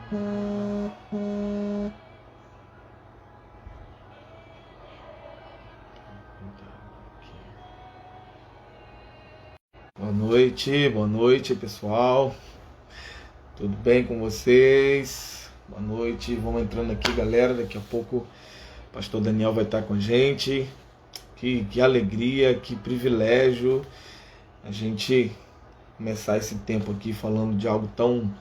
Boa noite pessoal, tudo bem com vocês? Boa noite, vamos entrando aqui galera, daqui a pouco o pastor Daniel vai estar com a gente. Que alegria, que privilégio a gente começar esse tempo aqui falando de algo tão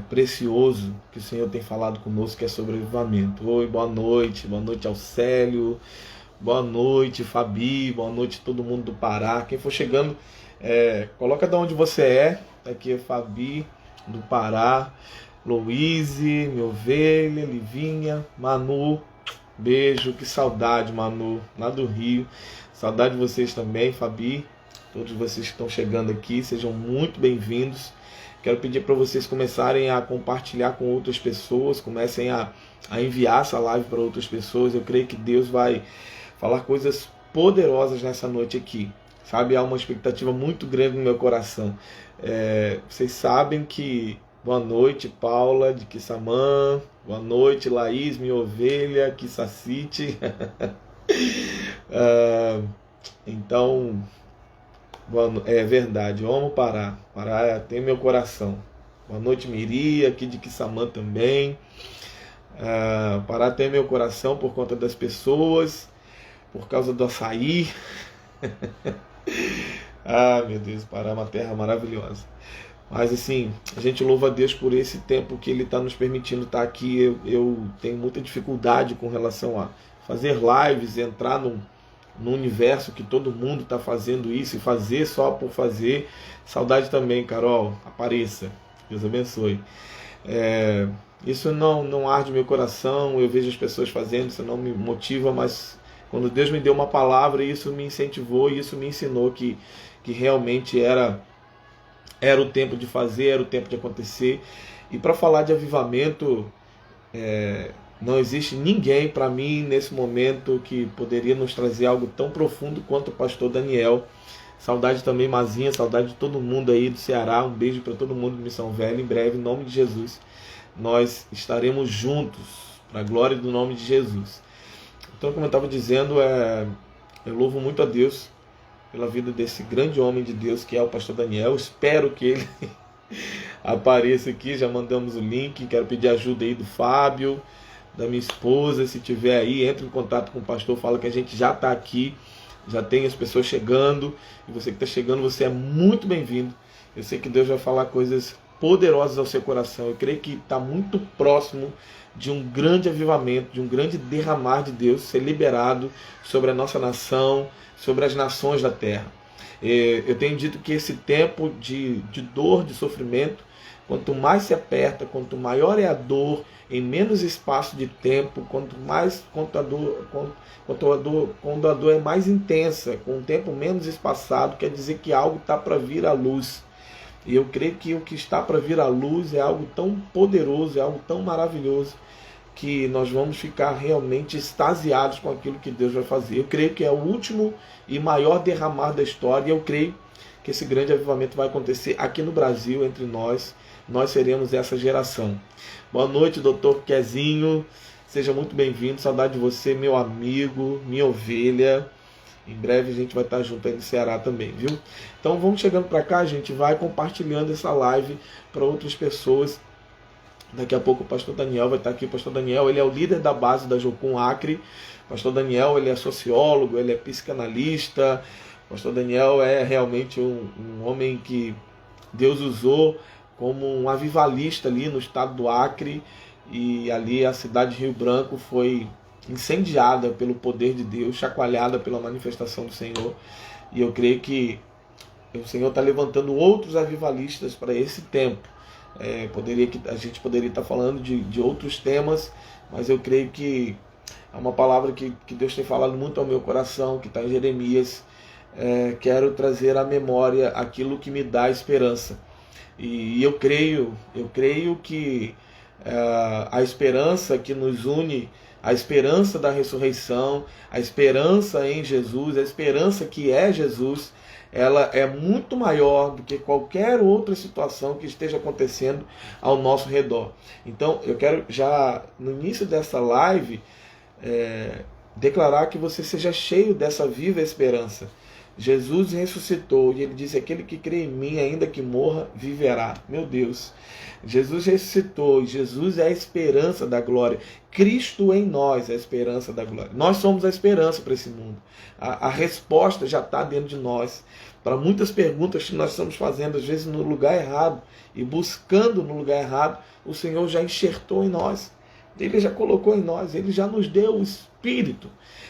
precioso que o Senhor tem falado conosco, que é sobre avivamento. Oi, boa noite ao Célio, boa noite Fabi, boa noite todo mundo do Pará. Quem for chegando, coloca de onde você é. Aqui é Fabi do Pará, Louise, minha ovelha, Livinha, Manu, beijo, que saudade Manu, lá do Rio, saudade de vocês também, Fabi, todos vocês que estão chegando aqui, sejam muito bem-vindos. Quero pedir para vocês começarem a compartilhar com outras pessoas, comecem a enviar essa live para outras pessoas. Eu creio que Deus vai falar coisas poderosas nessa noite aqui. Sabe, há uma expectativa muito grande no meu coração. Vocês sabem que... Boa noite, Paula, de Quissamã. Boa noite, Laís, minha ovelha, Quissacite. Então, é verdade, eu amo Pará. Pará tem meu coração. Boa noite, Miri, aqui de Quissamã também. Pará tem meu coração por conta das pessoas, por causa do açaí. Meu Deus, Pará é uma terra maravilhosa. Mas assim, a gente louva a Deus por esse tempo que Ele está nos permitindo estar aqui. Eu tenho muita dificuldade com relação a fazer lives, entrar no universo que todo mundo está fazendo isso e fazer só por fazer. Saudade também, Carol, apareça, Deus abençoe. Isso não arde meu coração, eu vejo as pessoas fazendo, isso não me motiva, mas quando Deus me deu uma palavra, isso me incentivou e isso me ensinou que realmente era o tempo de fazer, era o tempo de acontecer. E para falar de avivamento, não existe ninguém para mim nesse momento que poderia nos trazer algo tão profundo quanto o pastor Daniel. Saudade também, Mazinha, saudade de todo mundo aí do Ceará. Um beijo para todo mundo de Missão Velha. Em breve, em nome de Jesus, nós estaremos juntos, para a glória do nome de Jesus. Então, como eu estava dizendo, eu louvo muito a Deus pela vida desse grande homem de Deus que é o pastor Daniel. Espero que ele apareça aqui. Já mandamos o link. Quero pedir ajuda aí do Fábio, da minha esposa. Se tiver aí, entre em contato com o pastor, fala que a gente já está aqui, já tem as pessoas chegando, e você que está chegando, você é muito bem-vindo. Eu sei que Deus vai falar coisas poderosas ao seu coração. Eu creio que está muito próximo de um grande avivamento, de um grande derramar de Deus ser liberado sobre a nossa nação, sobre as nações da terra. Eu tenho dito que esse tempo de dor, de sofrimento, quanto mais se aperta, quanto maior é a dor, em menos espaço de tempo, quando a dor é mais intensa, com um tempo menos espaçado, quer dizer que algo está para vir à luz. E eu creio que o que está para vir à luz é algo tão poderoso, é algo tão maravilhoso, que nós vamos ficar realmente extasiados com aquilo que Deus vai fazer. Eu creio que é o último e maior derramar da história, e eu creio que esse grande avivamento vai acontecer aqui no Brasil, entre nós. Nós seremos essa geração. Boa noite, doutor Quezinho. Seja muito bem-vindo. Saudade de você, meu amigo, minha ovelha. Em breve a gente vai estar junto aí no Ceará também, viu? Então vamos chegando para cá, a gente vai compartilhando essa live para outras pessoas. Daqui a pouco o pastor Daniel vai estar aqui. O pastor Daniel, ele é o líder da base da Jocum Acre. O pastor Daniel, ele é sociólogo, ele é psicanalista. O pastor Daniel é realmente um homem que Deus usou como um avivalista ali no estado do Acre. E ali a cidade de Rio Branco foi incendiada pelo poder de Deus, chacoalhada pela manifestação do Senhor. E eu creio que o Senhor está levantando outros avivalistas para esse tempo. A gente poderia estar falando de outros temas, mas eu creio que é uma palavra que Deus tem falado muito ao meu coração, que está em Jeremias. Quero trazer à memória aquilo que me dá esperança. E eu creio que a esperança que nos une, a esperança da ressurreição, a esperança em Jesus, a esperança que é Jesus, ela é muito maior do que qualquer outra situação que esteja acontecendo ao nosso redor. Então, eu quero já, no início dessa live, declarar que você seja cheio dessa viva esperança. Jesus ressuscitou e ele disse: aquele que crê em mim, ainda que morra, viverá. Meu Deus, Jesus ressuscitou e Jesus é a esperança da glória. Cristo em nós é a esperança da glória. Nós somos a esperança para esse mundo. A resposta já está dentro de nós. Para muitas perguntas que nós estamos fazendo, às vezes no lugar errado, e buscando no lugar errado, o Senhor já enxertou em nós. Ele já colocou em nós, Ele já nos deu o Espírito.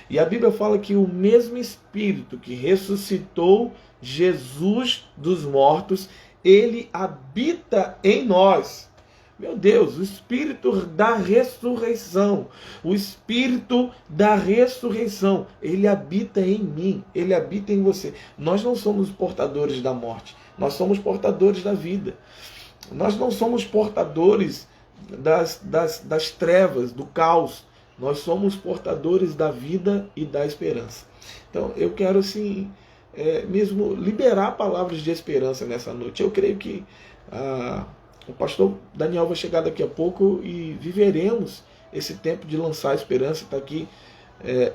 E a Bíblia fala que o mesmo Espírito que ressuscitou Jesus dos mortos, Ele habita em nós. Meu Deus, o Espírito da ressurreição, o Espírito da ressurreição, Ele habita em mim, Ele habita em você. Nós não somos portadores da morte, nós somos portadores da vida. Nós não somos portadores das trevas, do caos. Nós somos portadores da vida e da esperança. Então eu quero assim, mesmo liberar palavras de esperança nessa noite. Eu creio que o pastor Daniel vai chegar daqui a pouco e viveremos esse tempo de lançar esperança. Está aqui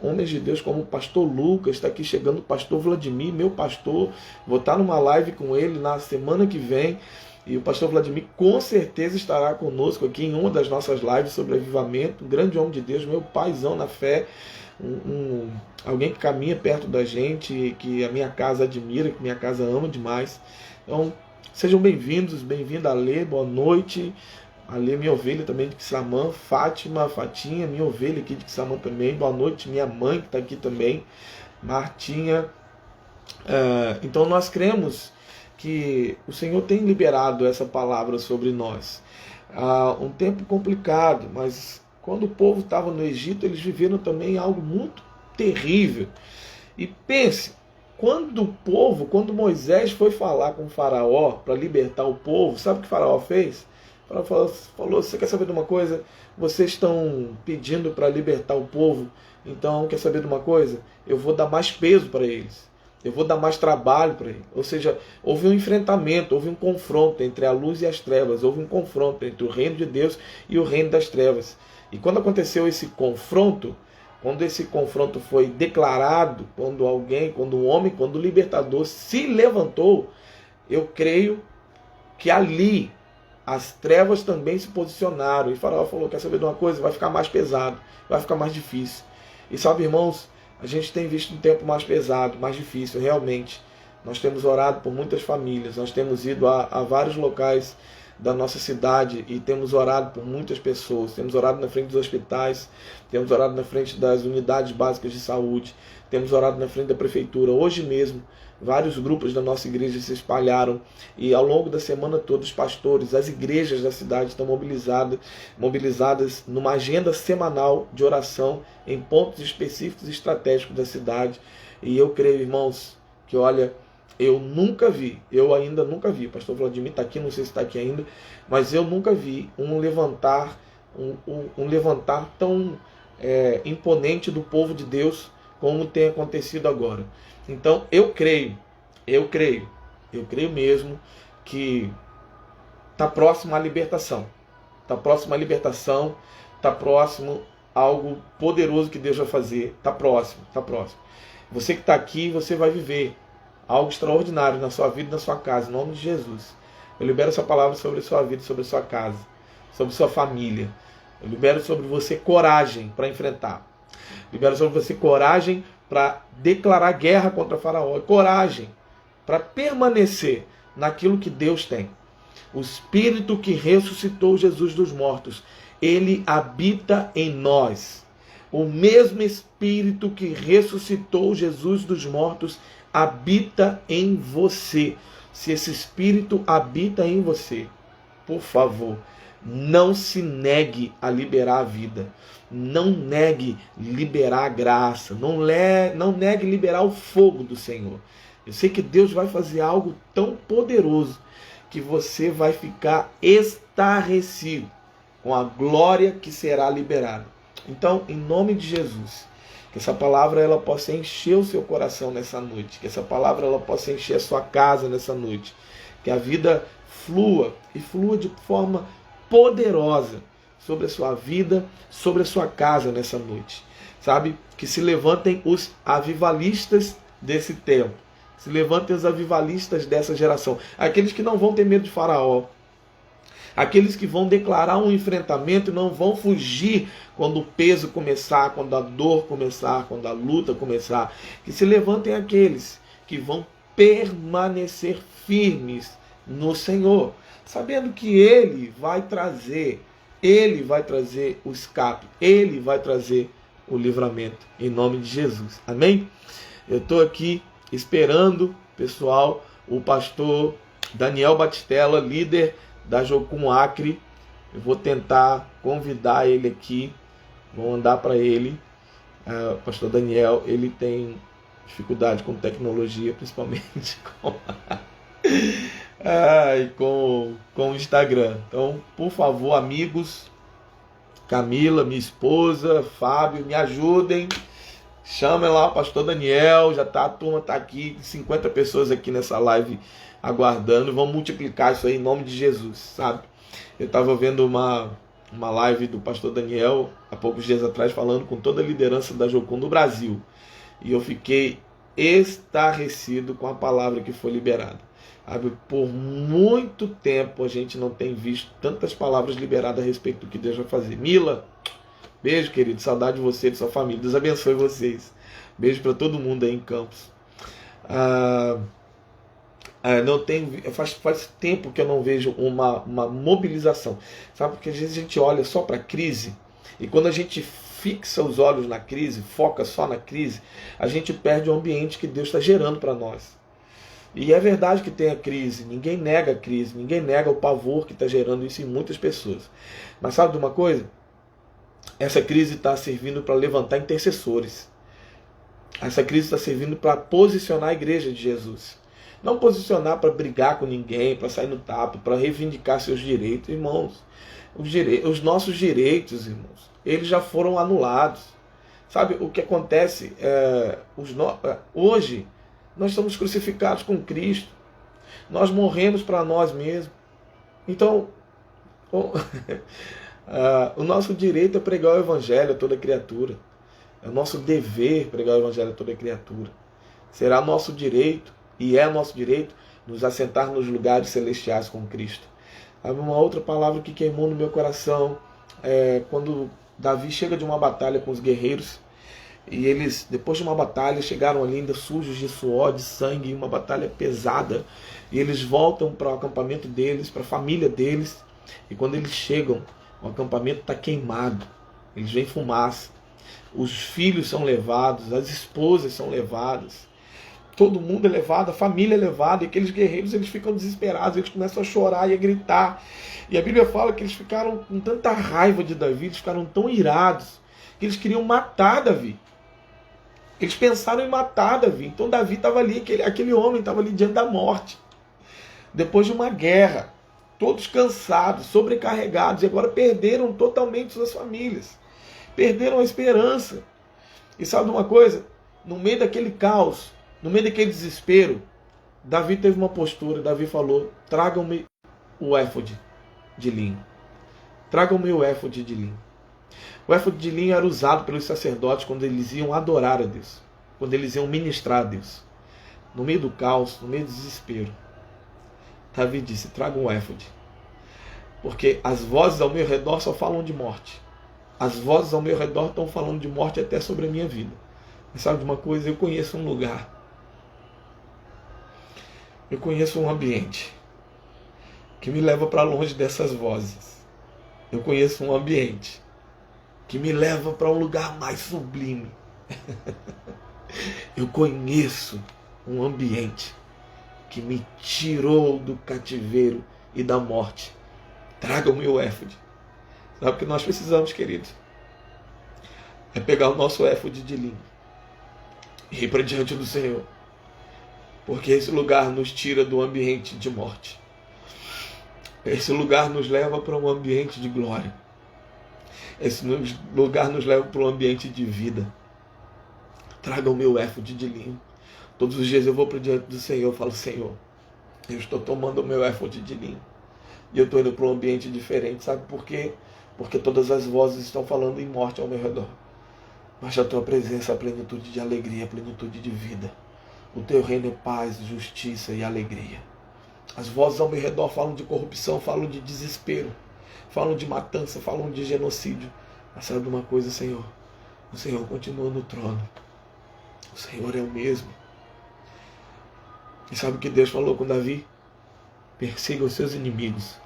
homens de Deus como o pastor Lucas, está aqui chegando o pastor Vladimir, meu pastor. Vou estar numa live com ele na semana que vem. E o pastor Vladimir com certeza estará conosco aqui em uma das nossas lives sobre avivamento. Um grande homem de Deus, meu paizão na fé, alguém que caminha perto da gente, que a minha casa admira, que minha casa ama demais. Então, sejam bem-vindos, bem-vinda Alê, boa noite. Alê, minha ovelha também de Quissamã, Fátima, Fatinha, minha ovelha aqui de Quissamã também, boa noite. Minha mãe que está aqui também, Martinha. Então nós cremos que o Senhor tem liberado essa palavra sobre nós. Um tempo complicado, mas quando o povo estava no Egito, eles viveram também algo muito terrível. E pense, quando Moisés foi falar com o faraó para libertar o povo, sabe o que o faraó fez? O faraó falou: você quer saber de uma coisa? Vocês estão pedindo para libertar o povo, então quer saber de uma coisa? Eu vou dar mais peso para eles. Eu vou dar mais trabalho para ele. Ou seja, houve um enfrentamento, houve um confronto entre a luz e as trevas, houve um confronto entre o reino de Deus e o reino das trevas. E quando aconteceu esse confronto, quando esse confronto foi declarado, quando um homem, quando o libertador se levantou, eu creio que ali as trevas também se posicionaram. E o faraó falou: quer saber de uma coisa? Vai ficar mais pesado, vai ficar mais difícil. E sabe, irmãos, a gente tem visto um tempo mais pesado, mais difícil, realmente. Nós temos orado por muitas famílias, nós temos ido a vários locais da nossa cidade e temos orado por muitas pessoas. Temos orado na frente dos hospitais, temos orado na frente das unidades básicas de saúde, temos orado na frente da prefeitura. Hoje mesmo, vários grupos da nossa igreja se espalharam e ao longo da semana toda os pastores, as igrejas da cidade estão mobilizadas numa agenda semanal de oração em pontos específicos e estratégicos da cidade. E eu creio, irmãos, que olha, eu ainda nunca vi, o pastor Vladimir está aqui, não sei se está aqui ainda, mas eu nunca vi um levantar tão imponente do povo de Deus como tem acontecido agora. Então eu creio mesmo que está próximo à libertação. Está próximo à libertação, está próximo a algo poderoso que Deus vai fazer. Está próximo. Você que está aqui, você vai viver algo extraordinário na sua vida e na sua casa, em nome de Jesus. Eu libero essa palavra sobre a sua vida, sobre a sua casa, sobre a sua família. Eu libero sobre você coragem para enfrentar. Libero sobre você coragem para declarar guerra contra Faraó. Coragem para permanecer naquilo que Deus tem. O Espírito que ressuscitou Jesus dos mortos, ele habita em nós. O mesmo Espírito que ressuscitou Jesus dos mortos habita em você. Se esse Espírito habita em você, por favor, não se negue a liberar a vida. Não negue liberar a graça. Não negue liberar o fogo do Senhor. Eu sei que Deus vai fazer algo tão poderoso que você vai ficar estarrecido com a glória que será liberada. Então, em nome de Jesus, Que essa palavra ela possa encher o seu coração nessa noite. Que essa palavra ela possa encher a sua casa nessa noite. Que a vida flua e flua de forma poderosa sobre a sua vida, sobre a sua casa nessa noite. Sabe? Que se levantem os avivalistas desse tempo. Se levantem os avivalistas dessa geração. Aqueles que não vão ter medo de Faraó. Aqueles que vão declarar um enfrentamento e não vão fugir quando o peso começar, quando a dor começar, quando a luta começar. Que se levantem aqueles que vão permanecer firmes no Senhor, sabendo que Ele vai trazer o escape, Ele vai trazer o livramento, em nome de Jesus. Amém? Eu estou aqui esperando, pessoal, o pastor Daniel Batistella, líder da Jocum Acre. Eu vou tentar convidar ele aqui, vou mandar para ele. O pastor Daniel, ele tem dificuldade com tecnologia, principalmente com o Instagram. Então, por favor, amigos, Camila, minha esposa, Fábio, me ajudem. Chamem lá o pastor Daniel, a turma está aqui, 50 pessoas aqui nessa live aguardando. Vamos multiplicar isso aí em nome de Jesus, sabe? Eu estava vendo uma live do pastor Daniel há poucos dias atrás, falando com toda a liderança da Jocum do Brasil. E eu fiquei estarrecido com a palavra que foi liberada. Sabe? Por muito tempo a gente não tem visto tantas palavras liberadas a respeito do que Deus vai fazer. Mila, beijo, querido. Saudade de você e de sua família. Deus abençoe vocês. Beijo para todo mundo aí em Campos. Não tem, faz tempo que eu não vejo uma mobilização. Sabe? Porque às vezes a gente olha só para a crise. E quando a gente fixa os olhos na crise, foca só na crise, a gente perde o ambiente que Deus está gerando para nós. E é verdade que tem a crise, ninguém nega a crise, ninguém nega o pavor que está gerando isso em muitas pessoas. Mas sabe de uma coisa? Essa crise está servindo para levantar intercessores. Essa crise está servindo para posicionar a igreja de Jesus. Não posicionar para brigar com ninguém, para sair no tapa, para reivindicar seus direitos, irmãos. Os nossos direitos, irmãos, eles já foram anulados. Sabe o que acontece? Hoje, nós estamos crucificados com Cristo. Nós morremos para nós mesmos. Então, o nosso direito é pregar o Evangelho a toda criatura. É o nosso dever pregar o Evangelho a toda criatura. Será nosso direito, e é nosso direito, nos assentar nos lugares celestiais com Cristo. Uma outra palavra que queimou no meu coração é quando Davi chega de uma batalha com os guerreiros. E eles, depois de uma batalha, chegaram ali ainda sujos de suor, de sangue, uma batalha pesada. E eles voltam para o acampamento deles, para a família deles. E quando eles chegam, o acampamento está queimado. Eles veem fumaça. Os filhos são levados, as esposas são levadas. Todo mundo é levado, a família é levada. E aqueles guerreiros, eles ficam desesperados, eles começam a chorar e a gritar. E a Bíblia fala que eles ficaram com tanta raiva de Davi, eles ficaram tão irados, que eles queriam matar Davi. Eles pensaram em matar Davi. Então Davi estava ali, aquele homem estava ali diante da morte. Depois de uma guerra, todos cansados, sobrecarregados, e agora perderam totalmente suas famílias. Perderam a esperança. E sabe uma coisa? No meio daquele caos, no meio daquele desespero, Davi teve uma postura. Davi falou: tragam-me o éfode de linho. Tragam-me o éfode de linho. O éfode de linho era usado pelos sacerdotes quando eles iam adorar a Deus, quando eles iam ministrar a Deus. No meio do caos, no meio do desespero, Davi disse: tragam o éfode. Porque as vozes ao meu redor só falam de morte. As vozes ao meu redor estão falando de morte até sobre a minha vida. Mas sabe de uma coisa? Eu conheço um lugar. Eu conheço um ambiente que me leva para longe dessas vozes. Eu conheço um ambiente que me leva para um lugar mais sublime. Eu conheço um ambiente que me tirou do cativeiro e da morte. Traga-me o éfode. Sabe o que nós precisamos, queridos? É pegar o nosso éfode de linho e ir para diante do Senhor. Porque esse lugar nos tira do ambiente de morte. Esse lugar nos leva para um ambiente de glória. Esse lugar nos leva para um ambiente de vida. Traga o meu éfode de linho. Todos os dias eu vou para diante do Senhor, eu falo, Senhor, eu estou tomando o meu éfode de linho. E eu estou indo para um ambiente diferente, sabe por quê? Porque todas as vozes estão falando em morte ao meu redor. Mas a tua presença é a plenitude de alegria, a plenitude de vida. O teu reino é paz, justiça e alegria. As vozes ao meu redor falam de corrupção, falam de desespero, falam de matança, falam de genocídio. Mas sabe de uma coisa, Senhor? O Senhor continua no trono. O Senhor é o mesmo. E sabe o que Deus falou com Davi? Persiga os seus inimigos.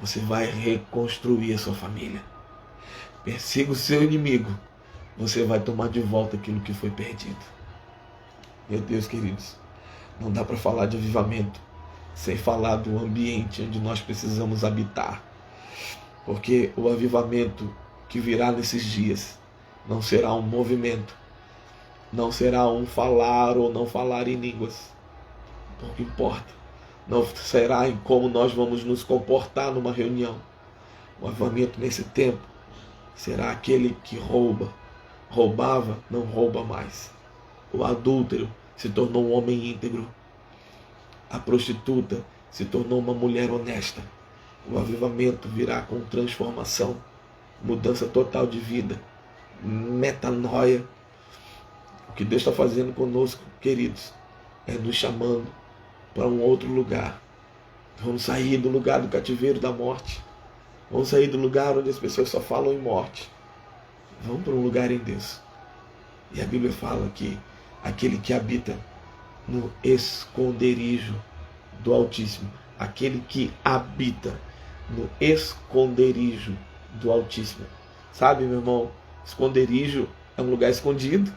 Você vai reconstruir a sua família. Persiga o seu inimigo. Você vai tomar de volta aquilo que foi perdido. Meu Deus, queridos, não dá para falar de avivamento sem falar do ambiente onde nós precisamos habitar. Porque o avivamento que virá nesses dias não será um movimento, não será um falar ou não falar em línguas. Pouco importa. Não será em como nós vamos nos comportar numa reunião. O avivamento nesse tempo será aquele que roubava, não rouba mais. O adúltero se tornou um homem íntegro. A prostituta se tornou uma mulher honesta. O avivamento virá com transformação, mudança total de vida, metanoia. O que Deus está fazendo conosco, queridos, é nos chamando para um outro lugar. Vamos sair do lugar do cativeiro da morte. Vamos sair do lugar onde as pessoas só falam em morte. Vamos para um lugar em Deus. E a Bíblia fala que aquele que habita no esconderijo do Altíssimo, aquele que habita no esconderijo do Altíssimo. Sabe, meu irmão, esconderijo é um lugar escondido.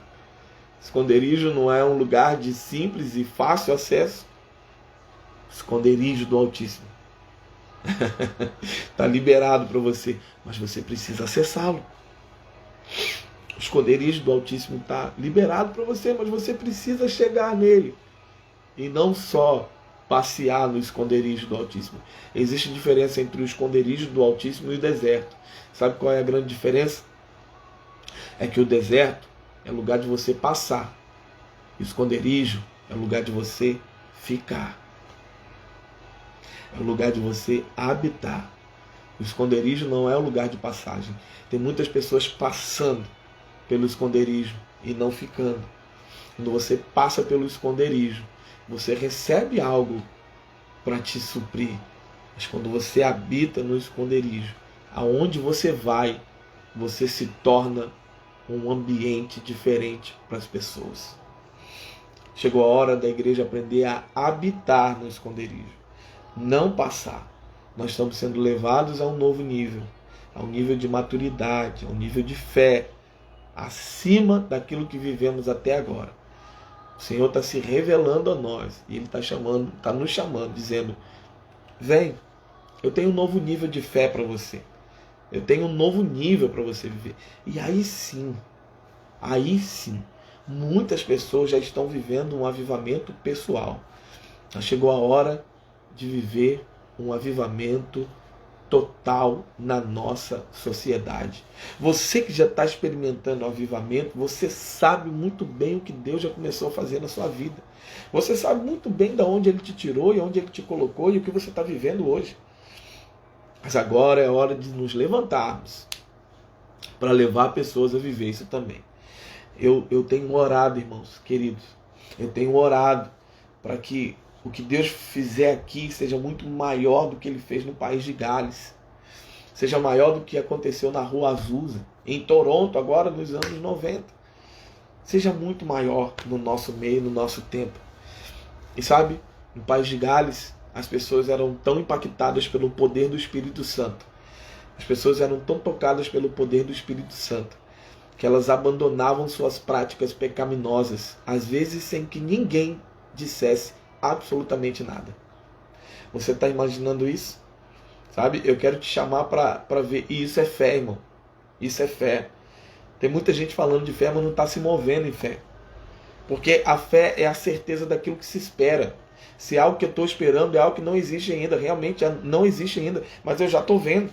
Esconderijo não é um lugar de simples e fácil acesso. Esconderijo do Altíssimo. Está liberado para você, mas você precisa acessá-lo. O esconderijo do Altíssimo está liberado para você, mas você precisa chegar nele. E não só passear no esconderijo do Altíssimo. Existe diferença entre o esconderijo do Altíssimo e o deserto. Sabe qual é a grande diferença? É que o deserto é lugar de você passar. E o esconderijo é lugar de você ficar. É o lugar de você habitar. O esconderijo não é um lugar de passagem. Tem muitas pessoas passando pelo esconderijo e não ficando. Quando você passa pelo esconderijo, você recebe algo para te suprir. Mas quando você habita no esconderijo, aonde você vai, você se torna um ambiente diferente para as pessoas. Chegou a hora da igreja aprender a habitar no esconderijo, não passar. Nós estamos sendo levados a um novo nível, a um nível de maturidade, a um nível de fé, acima daquilo que vivemos até agora. O Senhor está se revelando a nós e Ele está nos chamando, dizendo: vem, eu tenho um novo nível de fé para você. Eu tenho um novo nível para você viver. E aí sim, muitas pessoas já estão vivendo um avivamento pessoal. Já chegou a hora de viver um avivamento total na nossa sociedade. Você que já está experimentando o avivamento, você sabe muito bem o que Deus já começou a fazer na sua vida. Você sabe muito bem de onde Ele te tirou e onde Ele te colocou e o que você está vivendo hoje. Mas agora é hora de nos levantarmos para levar pessoas a viver isso também. Eu tenho orado, irmãos queridos, eu tenho orado para que o que Deus fizer aqui seja muito maior do que Ele fez no país de Gales. Seja maior do que aconteceu na Rua Azusa, em Toronto, agora nos anos 90. Seja muito maior no nosso meio, no nosso tempo. E sabe, no país de Gales, as pessoas eram tão impactadas pelo poder do Espírito Santo. As pessoas eram tão tocadas pelo poder do Espírito Santo, que elas abandonavam suas práticas pecaminosas, às vezes sem que ninguém dissesse absolutamente nada. Você está imaginando isso? Sabe? Eu quero te chamar para ver. E isso é fé, irmão. Isso é fé. Tem muita gente falando de fé, mas não está se movendo em fé. Porque a fé é a certeza daquilo que se espera. Se é algo que eu estou esperando é algo que não existe ainda. Realmente não existe ainda. Mas eu já estou vendo.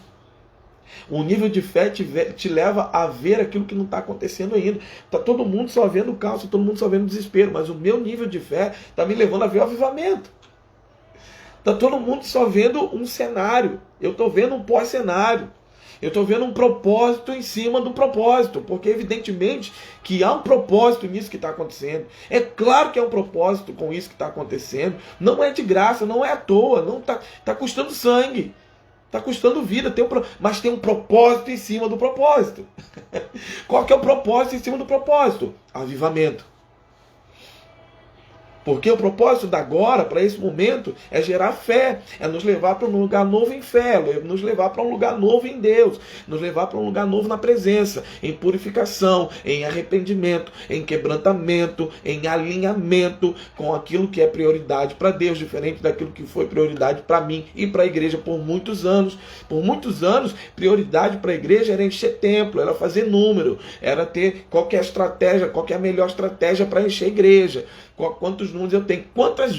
O nível de fé te leva a ver aquilo que não está acontecendo ainda. Está todo mundo só vendo caos, todo mundo só vendo desespero, mas o meu nível de fé está me levando a ver o avivamento. Está todo mundo só vendo um cenário. Eu estou vendo um pós-cenário. Eu estou vendo um propósito em cima do propósito, porque evidentemente que há um propósito nisso que está acontecendo. É claro que há um propósito com isso que está acontecendo. Não é de graça, não é à toa, não tá custando sangue, está custando vida, mas tem um propósito em cima do propósito. Qual que é o propósito em cima do propósito? Avivamento. Porque o propósito da agora, para esse momento, é gerar fé, é nos levar para um lugar novo em fé, é nos levar para um lugar novo em Deus, nos levar para um lugar novo na presença, em purificação, em arrependimento, em quebrantamento, em alinhamento com aquilo que é prioridade para Deus, diferente daquilo que foi prioridade para mim e para a igreja por muitos anos. Por muitos anos, prioridade para a igreja era encher templo, era fazer número, era ter qualquer estratégia, qual é a melhor estratégia para encher a igreja. Quantos números eu tenho, quantas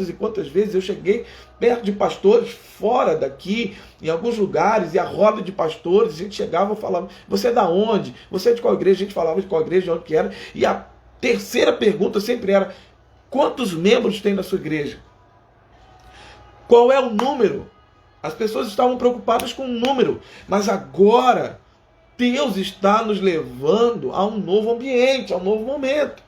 e quantas vezes eu cheguei perto de pastores fora daqui, em alguns lugares, e a roda de pastores, a gente chegava e falava, você é da onde? Você é de qual igreja? A gente falava de qual igreja, de onde que era. E a terceira pergunta sempre era, quantos membros tem na sua igreja? Qual é o número? As pessoas estavam preocupadas com o número, mas agora Deus está nos levando a um novo ambiente, a um novo momento.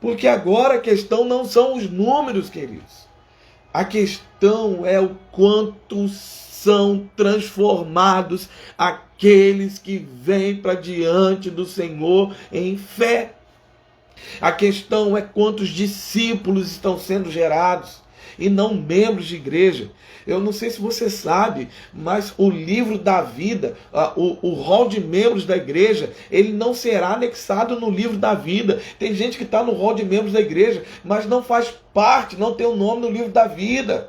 Porque agora a questão não são os números, queridos. A questão é o quanto são transformados aqueles que vêm para diante do Senhor em fé. A questão é quantos discípulos estão sendo gerados e não membros de igreja. Eu não sei se você sabe, mas o livro da vida, o rol de membros da igreja, ele não será anexado no livro da vida. Tem gente que está no rol de membros da igreja, mas não faz parte, não tem o nome no livro da vida.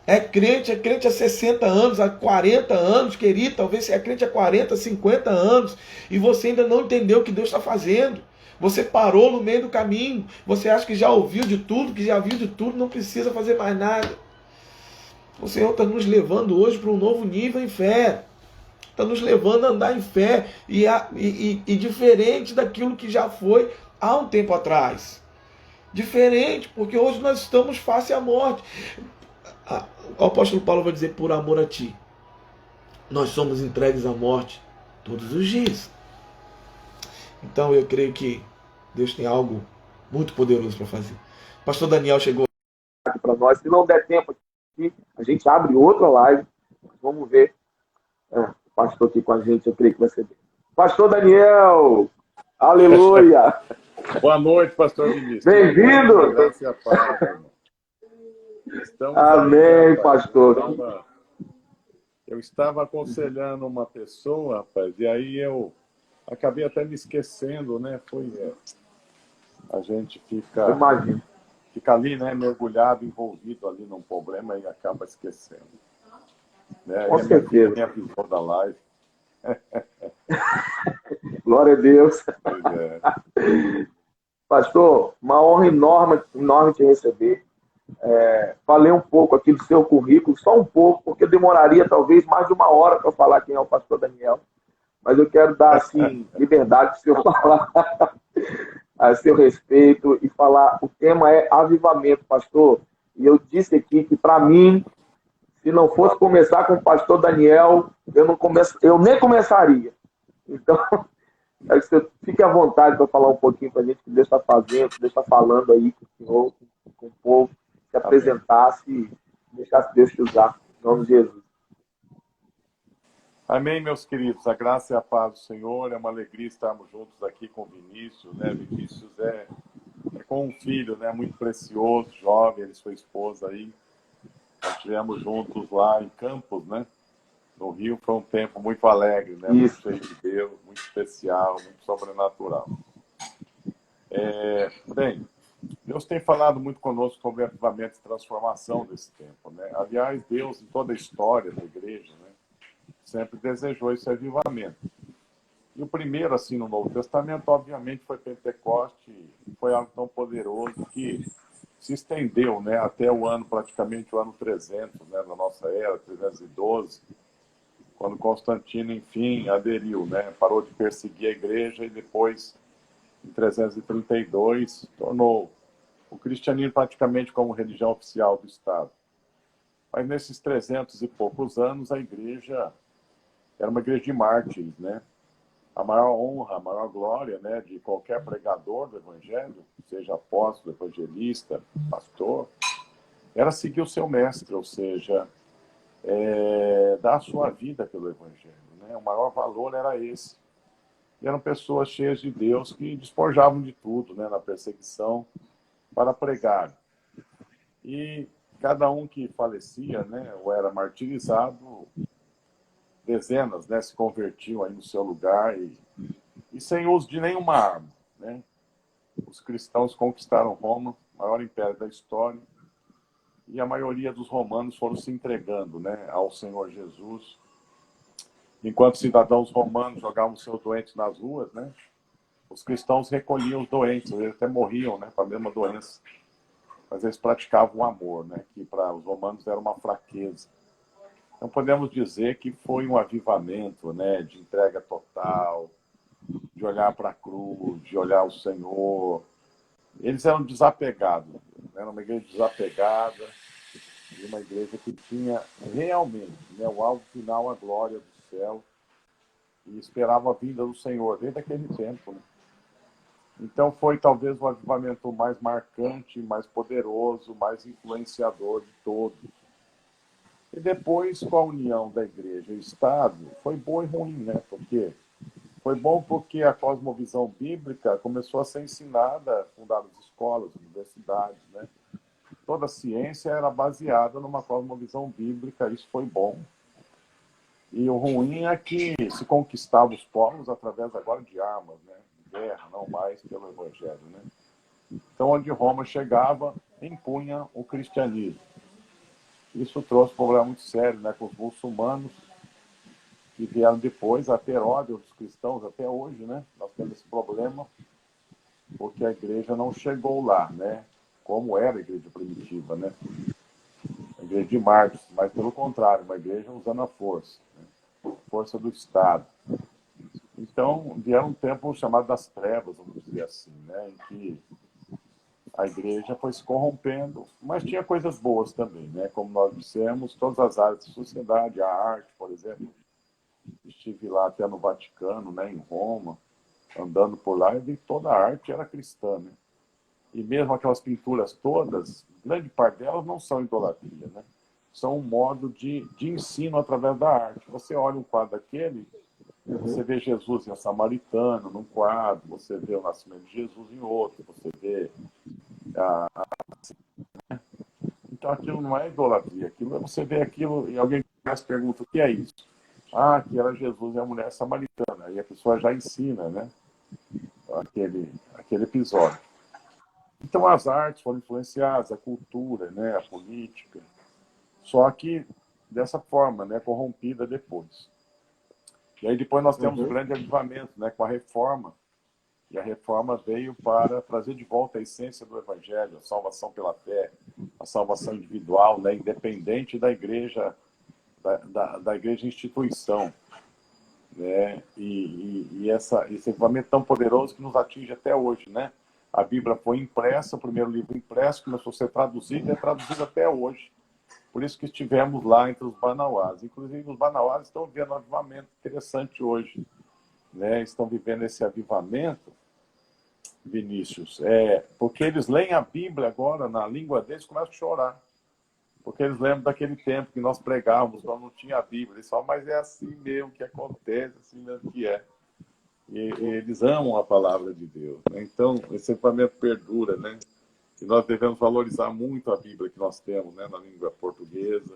É crente há 60 anos, há 40 anos, querido, talvez é crente há 40, 50 anos, e você ainda não entendeu o que Deus está fazendo. Você parou no meio do caminho, você acha que já ouviu de tudo, que já viu de tudo, não precisa fazer mais nada. O Senhor está nos levando hoje para um novo nível em fé. Está nos levando a andar em fé e diferente daquilo que já foi há um tempo atrás. Diferente, porque hoje nós estamos face à morte. O apóstolo Paulo vai dizer, por amor a ti, nós somos entregues à morte todos os dias. Então eu creio que Deus tem algo muito poderoso para fazer. O pastor Daniel chegou aqui para nós. Se não der tempo aqui, a gente abre outra live. Vamos ver. O pastor aqui com a gente, eu creio que vai ser bem. Pastor Daniel! Aleluia! Boa noite, pastor Vinícius. Bem-vindo! Graças a Deus, irmão. Amém, pastor. Eu estava aconselhando uma pessoa, rapaz, e aí eu acabei até me esquecendo, né? A gente fica ali, né, mergulhado, envolvido ali num problema e acaba esquecendo. Né? Com certeza. Minha visão da live. Glória a Deus. Pois é. Pastor, uma honra enorme te receber. Falei um pouco aqui do seu currículo, só um pouco, porque demoraria talvez mais de uma hora para falar quem é o pastor Daniel. Mas eu quero dar, assim, liberdade para o senhor falar a seu respeito e falar. O tema é avivamento, pastor. E eu disse aqui que, para mim, se não fosse começar com o pastor Daniel, eu nem começaria. Então, quero que você fique à vontade para falar um pouquinho para a gente o que Deus está fazendo, o que Deus está falando aí com o senhor, com o povo, se apresentasse e deixasse Deus te usar. Em nome de Jesus. Amém, meus queridos. A graça e a paz do Senhor. É uma alegria estarmos juntos aqui com o Vinícius, né? Vinícius é com um filho, né? Muito precioso, jovem, ele e sua esposa aí. Nós estivemos juntos lá em Campos, né? No Rio. Foi um tempo muito alegre, né? Muito cheio de Deus, muito especial, muito sobrenatural. Bem, Deus tem falado muito conosco sobre avivamento e transformação desse tempo, né? Aliás, Deus, em toda a história da igreja, né? Sempre desejou esse avivamento. E o primeiro, assim, no Novo Testamento, obviamente, foi Pentecoste, foi algo tão poderoso que se estendeu, né, até o ano, praticamente o ano 300, né, da nossa era, 312, quando Constantino, enfim, aderiu, né? Parou de perseguir a igreja e depois, em 332, tornou o cristianismo praticamente como religião oficial do Estado. Mas nesses 300 e poucos anos, a igreja era uma igreja de mártires, né? A maior honra, a maior glória, né, de qualquer pregador do evangelho, seja apóstolo, evangelista, pastor, era seguir o seu mestre, ou seja, dar a sua vida pelo evangelho, né? O maior valor era esse. E eram pessoas cheias de Deus que despojavam de tudo, né, na perseguição para pregar. E cada um que falecia, né, ou era martirizado, dezenas, né, se convertiam aí no seu lugar e sem uso de nenhuma arma, né? Os cristãos conquistaram Roma, o maior império da história, e a maioria dos romanos foram se entregando, né, ao Senhor Jesus. Enquanto cidadãos romanos jogavam seus doentes nas ruas, né, os cristãos recolhiam os doentes, eles até morriam, né, com a mesma doença. Mas eles praticavam o amor, né, que para os romanos era uma fraqueza. Então podemos dizer que foi um avivamento, né, de entrega total, de olhar para a cruz, de olhar o Senhor. Eles eram desapegados, era uma igreja desapegada, e uma igreja que tinha realmente, né, o alvo final, a glória do céu, e esperava a vinda do Senhor desde aquele tempo, né? Então foi talvez o avivamento mais marcante, mais poderoso, mais influenciador de todos. E depois, com a união da igreja e o Estado, foi bom e ruim, né? Foi bom porque a cosmovisão bíblica começou a ser ensinada, fundadas escolas, universidades, né? Toda a ciência era baseada numa cosmovisão bíblica, isso foi bom. E o ruim é que se conquistava os povos através agora de armas, né? De guerra, não mais pelo evangelho, né? Então, onde Roma chegava, impunha o cristianismo. Isso trouxe um problema muito sério, né, com os muçulmanos, que vieram depois a ter ódio dos cristãos até hoje, né? Nós temos esse problema porque a igreja não chegou lá, né? Como era a igreja primitiva, né? A igreja de Marcos, mas pelo contrário, uma igreja usando a força, né? Força do Estado. Então, vieram um tempo chamado das trevas, vamos dizer assim, né? Em que a igreja foi se corrompendo, mas tinha coisas boas também, né? Como nós dissemos, todas as áreas da sociedade, a arte, por exemplo. Estive lá até no Vaticano, né, em Roma, andando por lá, e vi que toda a arte era cristã, né? E mesmo aquelas pinturas todas, grande parte delas não são idolatria, né? São um modo de ensino através da arte. Você olha um quadro daquele, você vê Jesus em Samaritano, num quadro, você vê o nascimento de Jesus em outro, você vê Então aquilo não é idolatria, aquilo, você vê aquilo e alguém se pergunta o que é isso? Ah, que era Jesus e a mulher samaritana. E a pessoa já ensina, né? Aquele episódio. Então as artes foram influenciadas, a cultura, né? A política. Só que dessa forma, né? Corrompida depois. E aí depois nós temos o grande avivamento, né? Com a reforma. E a reforma veio para trazer de volta a essência do evangelho, a salvação pela fé, a salvação individual, né? Independente da igreja, da igreja instituição, né? E esse equipamento tão poderoso que nos atinge até hoje, né? A Bíblia foi impressa, o primeiro livro impresso, começou a ser traduzido e é traduzido até hoje. Por isso que estivemos lá entre os banauás. Inclusive, os banauás estão vivendo um avivamento interessante hoje, né? Estão vivendo esse avivamento, Vinícius, porque eles leem a Bíblia agora na língua deles e começam a chorar. Porque eles lembram daquele tempo que nós pregávamos, quando não tinha a Bíblia. Eles falam, mas é assim mesmo que acontece, assim mesmo que é. E eles amam a palavra de Deus, né? Então, esse equipamento perdura, né? E nós devemos valorizar muito a Bíblia que nós temos, né, na língua portuguesa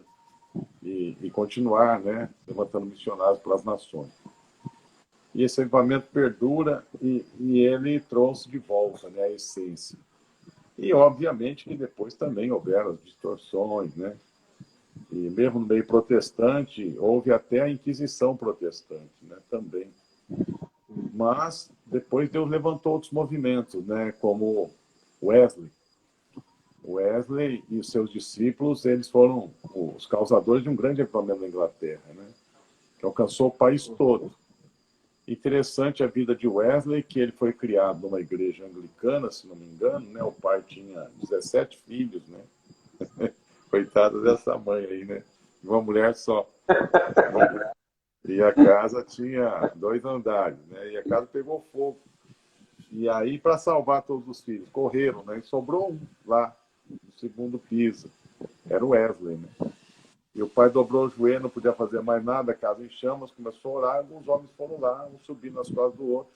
e continuar, né, levantando missionários pelas nações. E esse equipamento perdura e ele trouxe de volta, né, a essência. E, obviamente, que depois também houveram as distorções, né? E mesmo no meio protestante, houve até a Inquisição protestante, né? Também. Mas depois Deus levantou outros movimentos, né? Como Wesley. Wesley e os seus discípulos, eles foram os causadores de um grande avivamento na Inglaterra, né? que alcançou o país todo. Interessante a vida de Wesley, que ele foi criado numa igreja anglicana, se não me engano, né? O pai tinha 17 filhos, né? Coitada dessa mãe aí, né? Uma mulher só. E a casa tinha 2 andares, né? E a casa pegou fogo. E aí, para salvar todos os filhos, correram, né? E sobrou um lá, no segundo piso. Era o Wesley, né? E o pai dobrou o joelho, não podia fazer mais nada, a casa em chamas, começou a orar, alguns homens foram lá, um subindo nas costas do outro,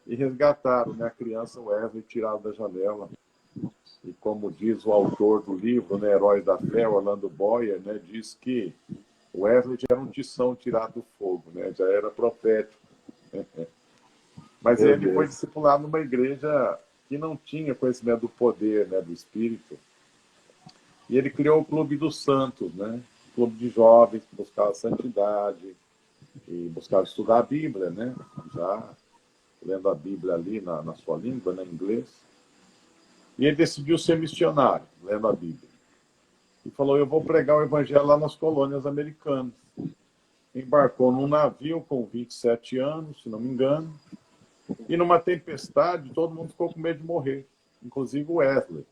e resgataram, né, a criança Wesley, tiraram da janela. E como diz o autor do livro, né, Heróis da Fé, Orlando Boyer, né, diz que Wesley já era um tição tirado do fogo, né, já era profético. Mas ele foi discipulado numa igreja que não tinha conhecimento do poder, né, do Espírito. E ele criou o Clube dos Santos, né? Clube de jovens que buscava santidade e buscava estudar a Bíblia, né? Já lendo a Bíblia ali na sua língua, né, em inglês. E ele decidiu ser missionário, lendo a Bíblia. E falou, eu vou pregar o evangelho lá nas colônias americanas. Embarcou num navio com 27 anos, se não me engano. E numa tempestade, todo mundo ficou com medo de morrer, inclusive o Wesley.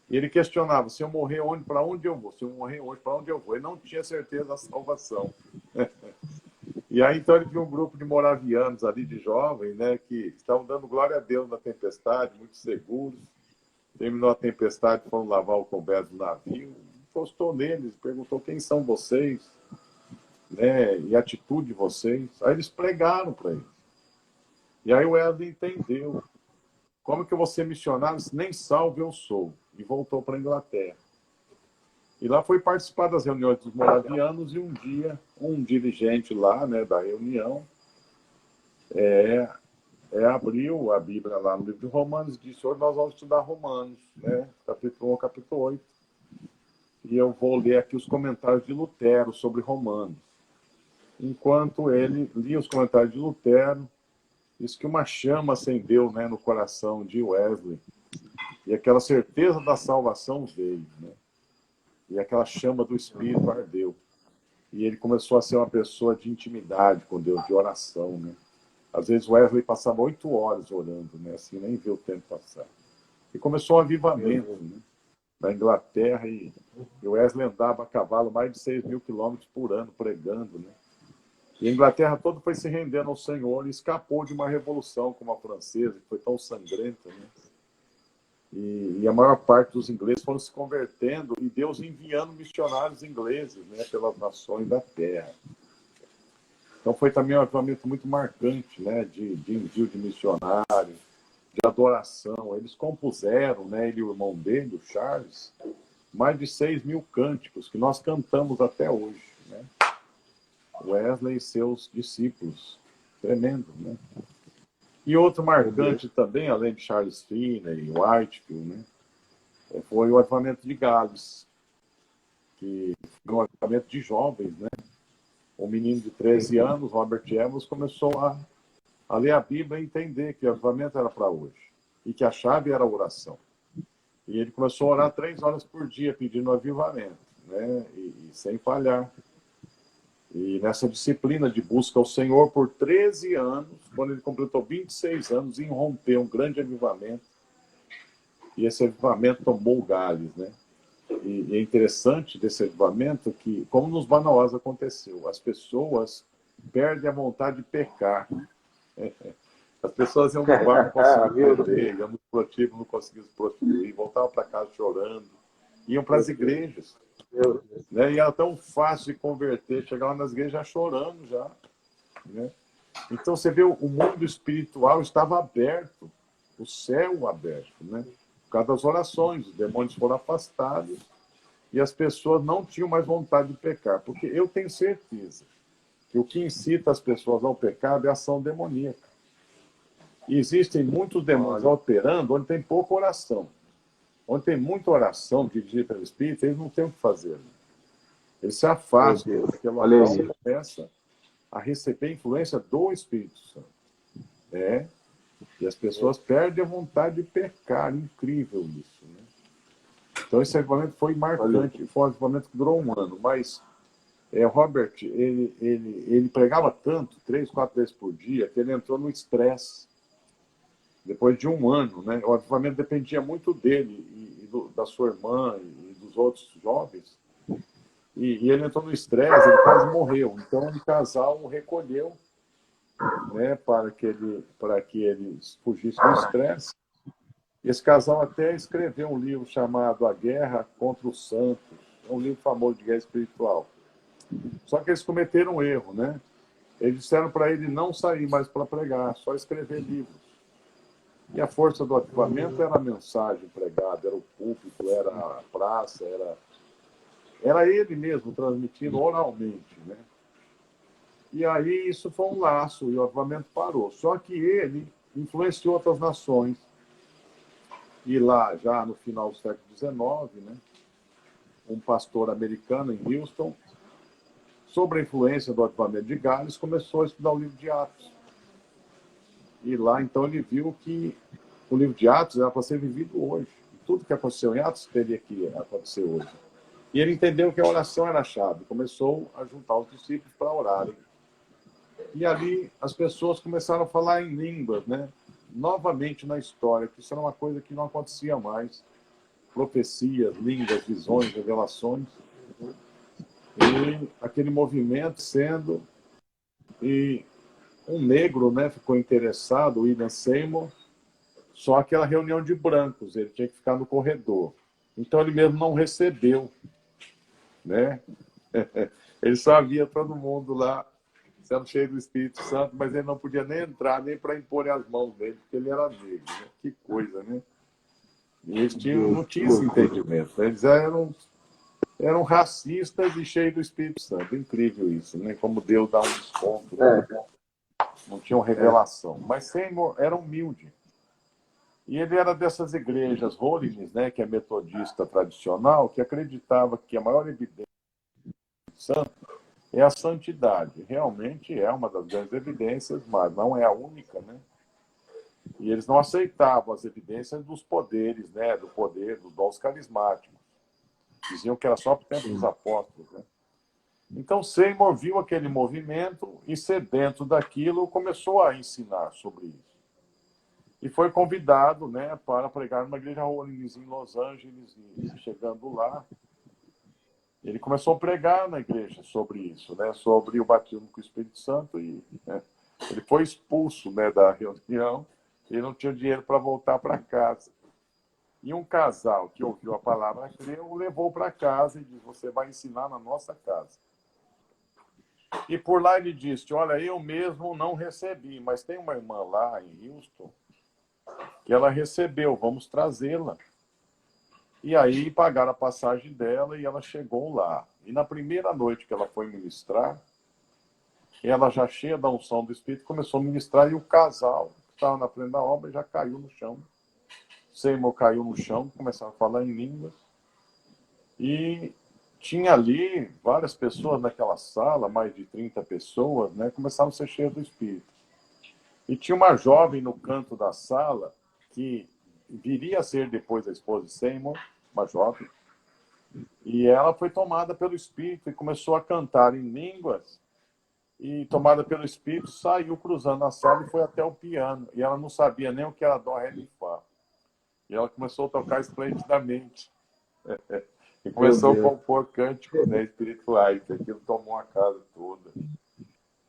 E ele questionava, se eu morrer, para onde eu vou? Se eu morrer hoje, para onde eu vou? Ele não tinha certeza da salvação. E aí, então, ele viu um grupo de moravianos ali, de jovens, né, que estavam dando glória a Deus na tempestade, muito seguros. Terminou a tempestade, foram lavar o coberto do navio. Encostou neles, perguntou quem são vocês, né, e a atitude de vocês. Aí eles pregaram para ele. E aí o Wesley entendeu. Como que eu vou ser missionário se nem salvo eu sou? E voltou para a Inglaterra. E lá foi participar das reuniões dos moravianos e um dia, um dirigente lá, né, da reunião, abriu a Bíblia lá no livro de Romanos e disse, hoje nós vamos estudar Romanos, né, capítulo 1 capítulo 8. E eu vou ler aqui os comentários de Lutero sobre Romanos. Enquanto ele lia os comentários de Lutero, disse que uma chama acendeu, né, no coração de Wesley. E aquela certeza da salvação veio, né? E aquela chama do Espírito ardeu. E ele começou a ser uma pessoa de intimidade com Deus, de oração, né? Às vezes Wesley passava 8 horas orando, né? Assim, nem viu o tempo passar. E começou um avivamento, né, na Inglaterra, e Wesley andava a cavalo mais de 6.000 quilômetros por ano pregando, né? E a Inglaterra toda foi se rendendo ao Senhor e escapou de uma revolução como a francesa, que foi tão sangrenta, né? E a maior parte dos ingleses foram se convertendo e Deus enviando missionários ingleses, né, pelas nações da terra. Então foi também um avivamento muito marcante, né, de envio de missionários, de adoração. Eles compuseram, né, ele e o irmão dele, o Charles, mais de 6.000 cânticos que nós cantamos até hoje, né? Wesley e seus discípulos. Tremendo, né? E outro marcante também, além de Charles Finney e Whitefield, né, foi o avivamento de Gales, que foi um avivamento de jovens, né? Um menino de 13 anos, Robert Evans, começou a ler a Bíblia e entender que o avivamento era para hoje e que a chave era a oração. E ele começou a orar 3 horas por dia pedindo avivamento, né? E sem falhar. E nessa disciplina de busca ao Senhor por 13 anos, quando ele completou 26 anos, irrompeu um grande avivamento. E esse avivamento tomou Gales, né? E é interessante desse avivamento que, como nos Manaus aconteceu, as pessoas perdem a vontade de pecar. As pessoas iam no bar, não conseguiam beber, iam no prostíbulo, não conseguiam se prostituir, voltavam para casa chorando, iam para as igrejas. Né? E era tão fácil de converter, chegavam nas igrejas já chorando já, né? Então você vê, o mundo espiritual estava aberto, o céu aberto, né? Por causa das orações, os demônios foram afastados e as pessoas não tinham mais vontade de pecar, porque eu tenho certeza que o que incita as pessoas ao pecado é a ação demoníaca. E existem muitos demônios operando onde tem pouca oração. Onde tem muita oração dirigida pelo Espírito, eles não têm o que fazer. Eles se afastam, porque o local começa a receber influência do Espírito Santo. E as pessoas perdem a vontade de pecar. Incrível isso, né? Então esse avivamento foi marcante, foi um avivamento que durou 1 ano, mas Robert, ele pregava tanto, 3, 4 vezes por dia, que ele entrou no estresse. Depois de um ano, né? O avivamento dependia muito dele da sua irmã e dos outros jovens. E ele entrou no estresse, ele quase morreu. Então, o casal o recolheu, né, para que ele fugisse do estresse. Esse casal até escreveu um livro chamado A Guerra contra os Santos. É um livro famoso de guerra espiritual. Só que eles cometeram um erro, né? Eles disseram para ele não sair mais para pregar, só escrever livros. E a força do avivamento era a mensagem pregada, era o púlpito, era a praça, era ele mesmo transmitindo oralmente, né? E aí isso foi um laço e o avivamento parou. Só que ele influenciou outras nações. E lá, já no final do século XIX, né, um pastor americano em Houston, sob a influência do avivamento de Gales, começou a estudar o livro de Atos. E lá, então, ele viu que o livro de Atos era para ser vivido hoje. Tudo que aconteceu em Atos teria que acontecer hoje. E ele entendeu que a oração era a chave. Começou a juntar os discípulos para orarem. E ali as pessoas começaram a falar em línguas, né? Novamente na história, que isso era uma coisa que não acontecia mais. Profecias, línguas, visões, revelações. E aquele movimento sendo... E um negro, né, ficou interessado, o William Seymour, só aquela reunião de brancos, ele tinha que ficar no corredor. Então ele mesmo não recebeu, né? Ele só via todo mundo lá sendo cheio do Espírito Santo, mas ele não podia nem entrar, nem para impor as mãos dele, porque ele era negro, né? Que coisa, né? E eles não tinham esse entendimento, né? Eles eram racistas e cheios do Espírito Santo. Incrível isso, né? Como Deus dá um desconto, né? Não tinham revelação. Mas Seymour era humilde. E ele era dessas igrejas Holiness, né, que é metodista tradicional, que acreditava que a maior evidência do santo é a santidade. Realmente é uma das grandes evidências, mas não é a única, né? E eles não aceitavam as evidências dos poderes, né, do poder dos dons carismáticos. Diziam que era só para o tempo dos apóstolos, né? Então Seymour viu aquele movimento e, sedento daquilo, começou a ensinar sobre isso. E foi convidado, né, para pregar numa igreja Holiness em Los Angeles. E chegando lá, ele começou a pregar na igreja sobre isso, né, sobre o batismo com o Espírito Santo. E né, ele foi expulso, né, da reunião. Ele não tinha dinheiro para voltar para casa. E um casal que ouviu a palavra creu o levou para casa e disse: você vai ensinar na nossa casa. E por lá ele disse: olha, eu mesmo não recebi, mas tem uma irmã lá em Houston que ela recebeu, vamos trazê-la. E aí pagaram a passagem dela e ela chegou lá. E na primeira noite que ela foi ministrar, ela já cheia da unção do Espírito, começou a ministrar e o casal que estava na frente da obra já caiu no chão. Seymour caiu no chão, começaram a falar em línguas. E tinha ali várias pessoas naquela sala, mais de 30 pessoas, né, começaram a ser cheias do Espírito. E tinha uma jovem no canto da sala que viria a ser depois a esposa de Seymour, uma jovem, e ela foi tomada pelo Espírito e começou a cantar em línguas, e tomada pelo Espírito saiu cruzando a sala e foi até o piano, e ela não sabia nem o que era dó, ré, mi, fá. E ela começou a tocar esplendidamente. E começou a compor cânticos, né, espirituais, que aquilo tomou a casa toda.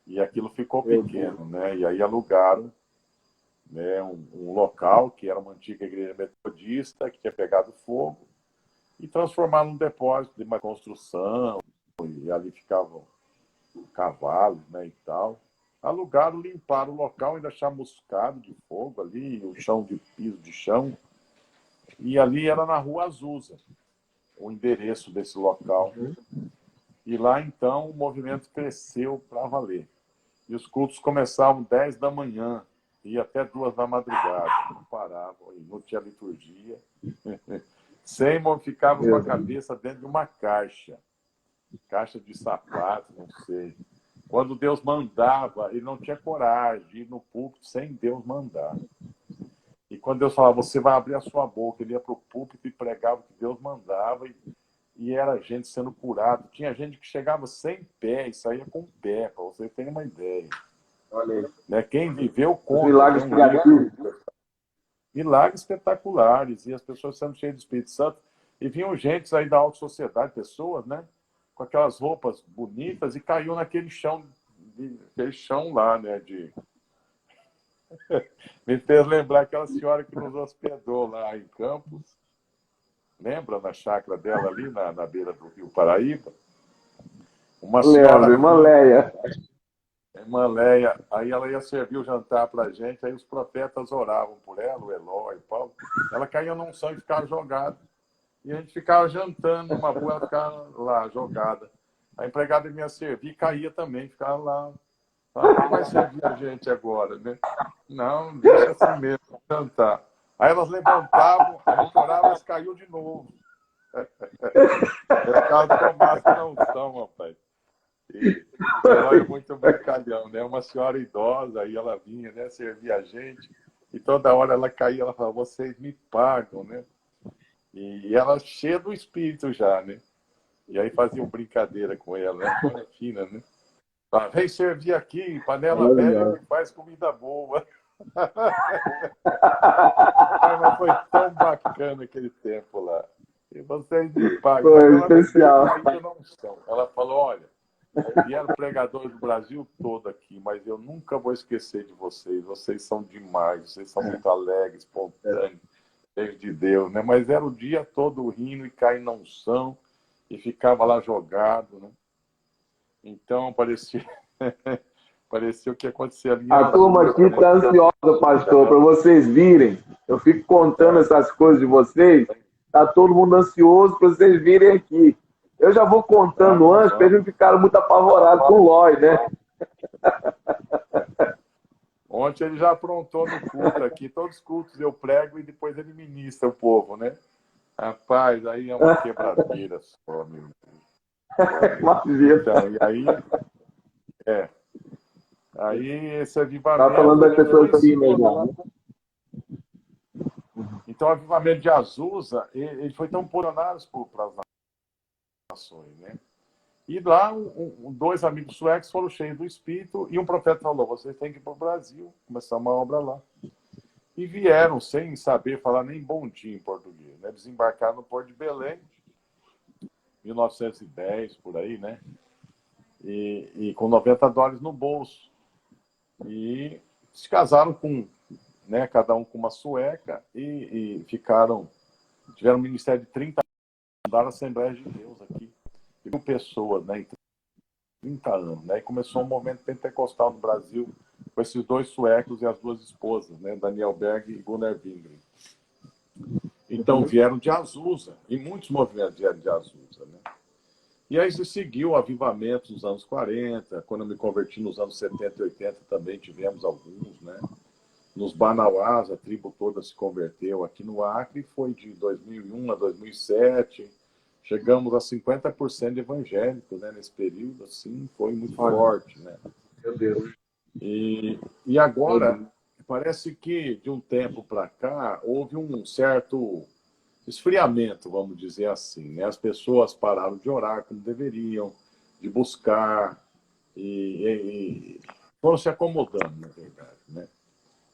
E aquilo ficou pequeno, né? E aí alugaram, né, um local que era uma antiga igreja metodista, que tinha pegado fogo, e transformaram num depósito de uma construção, e ali ficavam cavalos, né, e tal. Alugaram, limparam o local, ainda chamuscado de fogo ali, o chão de piso de chão, e ali era na Rua Azusa, o endereço desse local. E lá, então, o movimento cresceu para valer. E os cultos começavam 10 da manhã, e até 2 da madrugada, não paravam, e não tinha liturgia. Seymour ficava com a cabeça dentro de uma caixa de sapato, não sei. Quando Deus mandava, ele não tinha coragem de ir no púlpito sem Deus mandar. E quando Deus falava, você vai abrir a sua boca, ele ia para o púlpito e pregava o que Deus mandava, e era gente sendo curada. Tinha gente que chegava sem pé e saía com pé, para você ter uma ideia. Olha aí. Né? Quem viveu Os conta. milagres Tem um livro, criativos. milagres espetaculares, e as pessoas sendo cheias do Espírito Santo. E vinham gente aí da alta sociedade, pessoas, né? Com aquelas roupas bonitas, e caiu naquele chão, aquele chão lá, né? Me fez lembrar aquela senhora que nos hospedou lá em Campos. Lembra, na chácara dela ali, na beira do Rio Paraíba? Uma senhora, Lembro, irmã Leia. irmã Leia, aí ela ia servir o jantar para a gente, aí os profetas oravam por ela, o Eló e o Paulo. Ela caía num chão e ficava jogada. E a gente ficava jantando numa rua, ela ficava lá, jogada. A empregada vinha servir e caía também, ficava lá. Ah, quem vai servir a gente agora, né? Não, deixa assim mesmo, jantar. Aí elas levantavam, a gente orava, elas caíam de novo. Era caso tomasse não são, rapaz. E ela é muito brincalhão, né? Uma senhora idosa, aí ela vinha, né, servir a gente, e toda hora ela caía, ela falava, vocês me pagam, né? E ela cheia do espírito já, né? E aí faziam brincadeira com ela, né? Ela fina, né? Ah, vem servir aqui, panela velha que faz comida boa. Mas foi tão bacana aquele tempo lá. E vocês me pagam. Foi Mas ela especial. não veio não são. Ela falou, olha, vieram pregadores do Brasil todo aqui, mas eu nunca vou esquecer de vocês. Vocês são demais, vocês são muito alegres, espontâneos, cheios de Deus, né? Mas era o dia todo rindo e caindo na unção e ficava lá jogado, né? Então parecia parecia o que acontecia ali em A turma aqui Azusa, está né? ansiosa, pastor, para vocês virem. Eu fico contando essas coisas de vocês. Está todo mundo ansioso para vocês virem aqui. Eu já vou contando antes, porque eles não ficaram muito apavorados com o Lói, né? Ontem ele já aprontou no culto aqui. Todos os cultos eu prego e depois ele ministra o povo, né? Rapaz, aí é uma quebradeira só, meu Deus. Imagina. Então, e aí, aí esse avivamento... Tá falando das pessoas finas já, né? Então, o avivamento de Azusa, ele foi tão posicionado para as nações, né? E lá, dois amigos suecos foram cheios do Espírito e um profeta falou, vocês têm que ir para o Brasil, começar uma obra lá. E vieram sem saber falar nem bom dia em português, né? Desembarcaram no Porto de Belém, 1910, por aí, né? E com $90 no bolso. E se casaram com, né, cada um com uma sueca e tiveram um ministério de 30 anos, fundaram a Assembleia de Deus aqui, de 1.000 pessoas, né, em 30 anos, né, e começou um movimento pentecostal no Brasil com esses dois suecos e as duas esposas, né, Daniel Berg e Gunnar Wingren. Então vieram de Azusa, e muitos movimentos vieram de Azusa, né. E aí se seguiu o avivamento nos anos 40, quando eu me converti nos anos 70 e 80 também tivemos alguns, né. Nos Banauás, a tribo toda se converteu aqui no Acre, foi de 2001 a 2007, chegamos a 50% de evangélicos, né, nesse período, assim, foi muito forte, né. Meu Deus. E agora, parece que de um tempo para cá, houve um certo esfriamento, vamos dizer assim, né, as pessoas pararam de orar como deveriam, de buscar, e foram se acomodando, na verdade, né.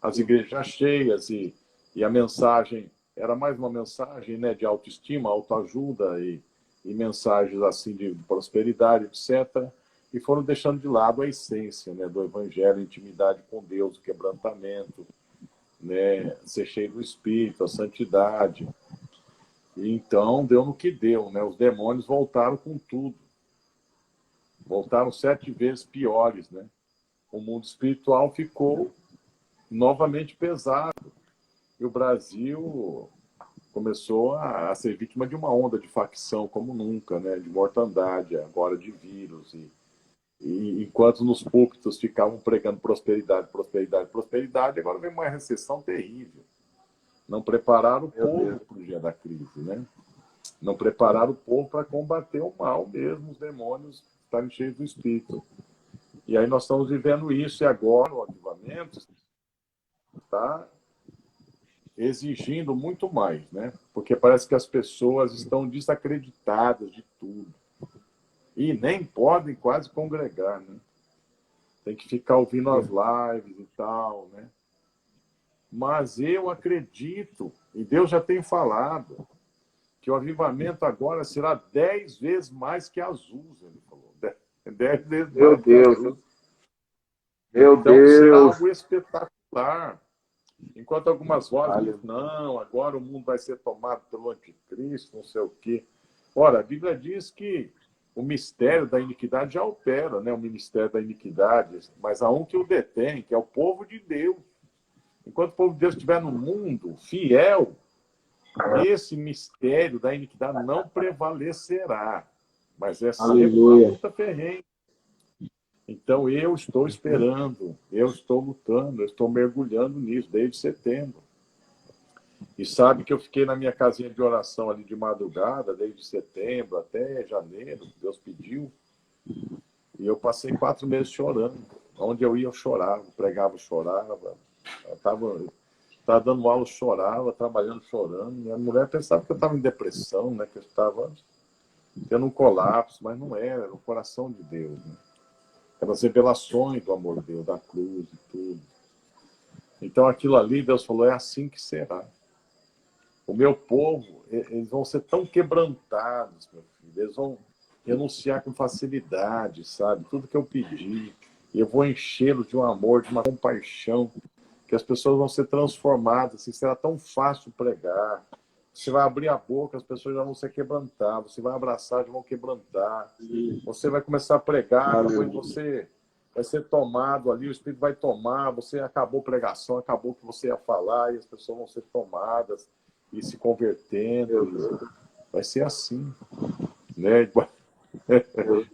As igrejas cheias e a mensagem era mais uma mensagem, né, de autoestima, autoajuda e mensagens assim de prosperidade, etc. E foram deixando de lado a essência, né, do evangelho, a intimidade com Deus, o quebrantamento, né, ser cheio do Espírito, a santidade. E então deu no que deu, né? Os demônios voltaram com tudo. Voltaram 7 vezes piores, né? O mundo espiritual ficou novamente pesado. E o Brasil começou a ser vítima de uma onda de facção como nunca, né? De mortandade, agora de vírus. E enquanto nos púlpitos ficavam pregando prosperidade, prosperidade, prosperidade, agora vem uma recessão terrível. Não prepararam o povo para o dia da crise, né? Não prepararam o povo para combater o mal mesmo, os demônios estarem cheios do Espírito. E aí nós estamos vivendo isso, e agora o avivamento está exigindo muito mais, né? Porque parece que as pessoas estão desacreditadas de tudo. E nem podem quase congregar, né? Tem que ficar ouvindo as lives e tal, né? Mas eu acredito, e Deus já tem falado, que o avivamento agora será 10 vezes mais que Azusa, ele falou. 10 vezes Meu mais que Deus. Azusa. Meu Então será Deus. algo espetacular. Enquanto algumas vozes Aleluia. dizem, não, agora o mundo vai ser tomado pelo anticristo, não sei o quê. Ora, a Bíblia diz que o mistério da iniquidade já opera, né? O ministério da iniquidade, mas há um que o detém, que é o povo de Deus. Enquanto o povo de Deus estiver no mundo fiel, esse mistério da iniquidade não prevalecerá. Mas é sempre uma Aleluia. luta ferrenha. Então eu estou esperando, eu estou lutando, eu estou mergulhando nisso desde setembro. E sabe que eu fiquei na minha casinha de oração ali de madrugada, desde setembro até janeiro, Deus pediu. E eu passei 4 meses chorando. Onde eu ia, eu chorava, pregava, eu chorava. Eu estava dando aula, eu chorava, trabalhando, chorando. Minha mulher pensava que eu estava em depressão, né? Que eu estava tendo um colapso, mas não era o coração de Deus, né? Aquelas revelações do amor de Deus, da cruz e tudo. Então aquilo ali, Deus falou, é assim que será. O meu povo, eles vão ser tão quebrantados, meu filho, eles vão renunciar com facilidade, sabe? Tudo que eu pedi, eu vou enchê-los de um amor, de uma compaixão, que as pessoas vão ser transformadas, assim, será tão fácil pregar. Você vai abrir a boca, as pessoas já vão se quebrantar, você vai abraçar, já vão quebrantar. Você vai começar a pregar, depois você vai ser tomado ali, o Espírito vai tomar, você acabou a pregação, acabou o que você ia falar, e as pessoas vão ser tomadas e se convertendo. Vai ser assim, né?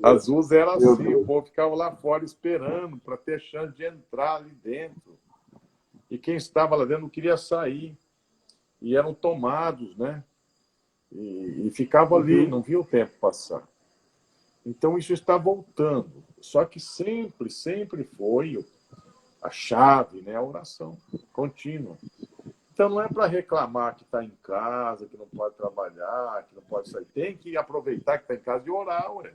Azul era assim, o povo ficava lá fora esperando para ter chance de entrar ali dentro. E quem estava lá dentro não queria sair. E eram tomados, né? E ficavam ali, não via o tempo passar. Então isso está voltando. Só que sempre, sempre foi a chave, né? A oração contínua. Então não é para reclamar que está em casa, que não pode trabalhar, que não pode sair. Tem que aproveitar que está em casa e orar, ué.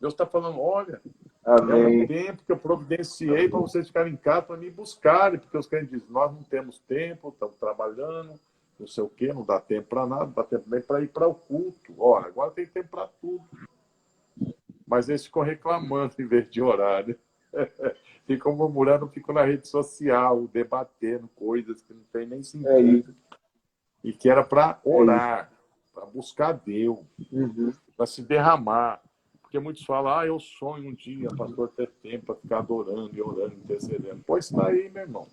Deus está falando, olha, é um tempo que eu providenciei para vocês ficarem em casa para me buscarem, porque os crentes dizem, nós não temos tempo, estamos trabalhando, não sei o quê, não dá tempo para nada, não dá tempo nem para ir para o culto. Ora, agora tem tempo para tudo. Mas eles ficam reclamando em vez de orar, né? Ficam murmurando, ficam na rede social, debatendo coisas que não tem nem sentido. E que era para orar, para buscar Deus, para se derramar. Porque muitos falam, eu sonho um dia, pastor, ter tempo para ficar adorando e orando, intercedendo. Pois está aí, meu irmão.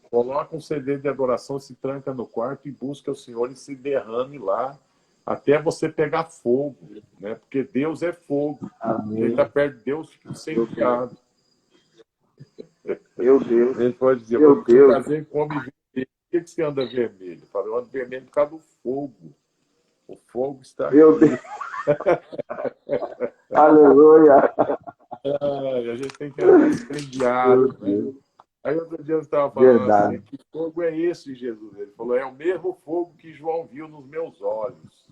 Coloca um CD de adoração, se tranca no quarto e busca o Senhor e se derrame lá até você pegar fogo, né? Porque Deus é fogo. Quem está perto de Deus fica incendiado. Meu Deus. Ele pode dizer, Meu você Deus. fazer come vermelho. Por que você anda vermelho? Eu falo, eu ando vermelho por causa do fogo. O fogo está Meu aqui. Deus. Aleluia. A gente tem que andar incendiado, né? Aí outro dia eu estava falando assim, que fogo é esse, Jesus? Ele falou, é o mesmo fogo que João viu nos meus olhos.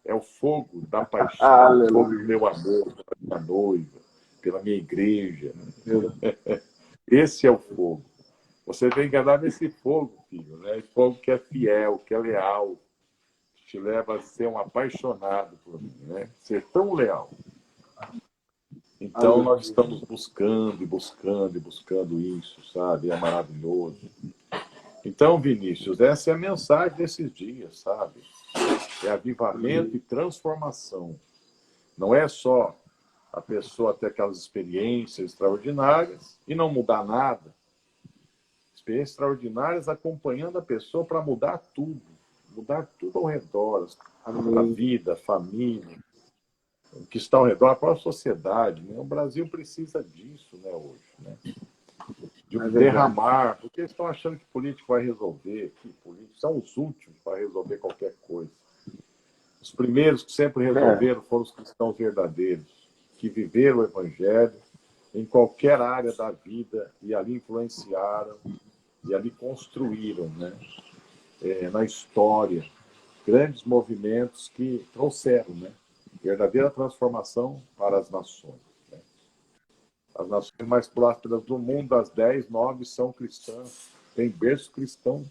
É o fogo da paixão, o fogo do meu amor, pela minha noiva, pela minha igreja. Esse é o fogo. Você tem que andar nesse fogo, filho, né? Esse fogo que é fiel, que é leal, que te leva a ser um apaixonado por mim, né? Ser tão leal. Então nós estamos buscando e buscando e buscando isso, sabe? É maravilhoso. Então, Vinícius, essa é a mensagem desses dias, sabe? É avivamento e transformação. Não é só a pessoa ter aquelas experiências extraordinárias e não mudar nada. Experiências extraordinárias acompanhando a pessoa para mudar tudo ao redor, a vida, a família, o que está ao redor, a própria sociedade. Né? O Brasil precisa disso, né, hoje, né? De derramar, porque eles estão achando que político vai resolver, que políticos são os últimos para resolver qualquer coisa. Os primeiros que sempre resolveram foram os cristãos verdadeiros, que viveram o Evangelho em qualquer área da vida e ali influenciaram e ali construíram, né? na história, grandes movimentos que trouxeram, né, verdadeira transformação para as nações. Né? As nações mais prósperas do mundo, das 10, 9 são cristãs, tem berço cristão,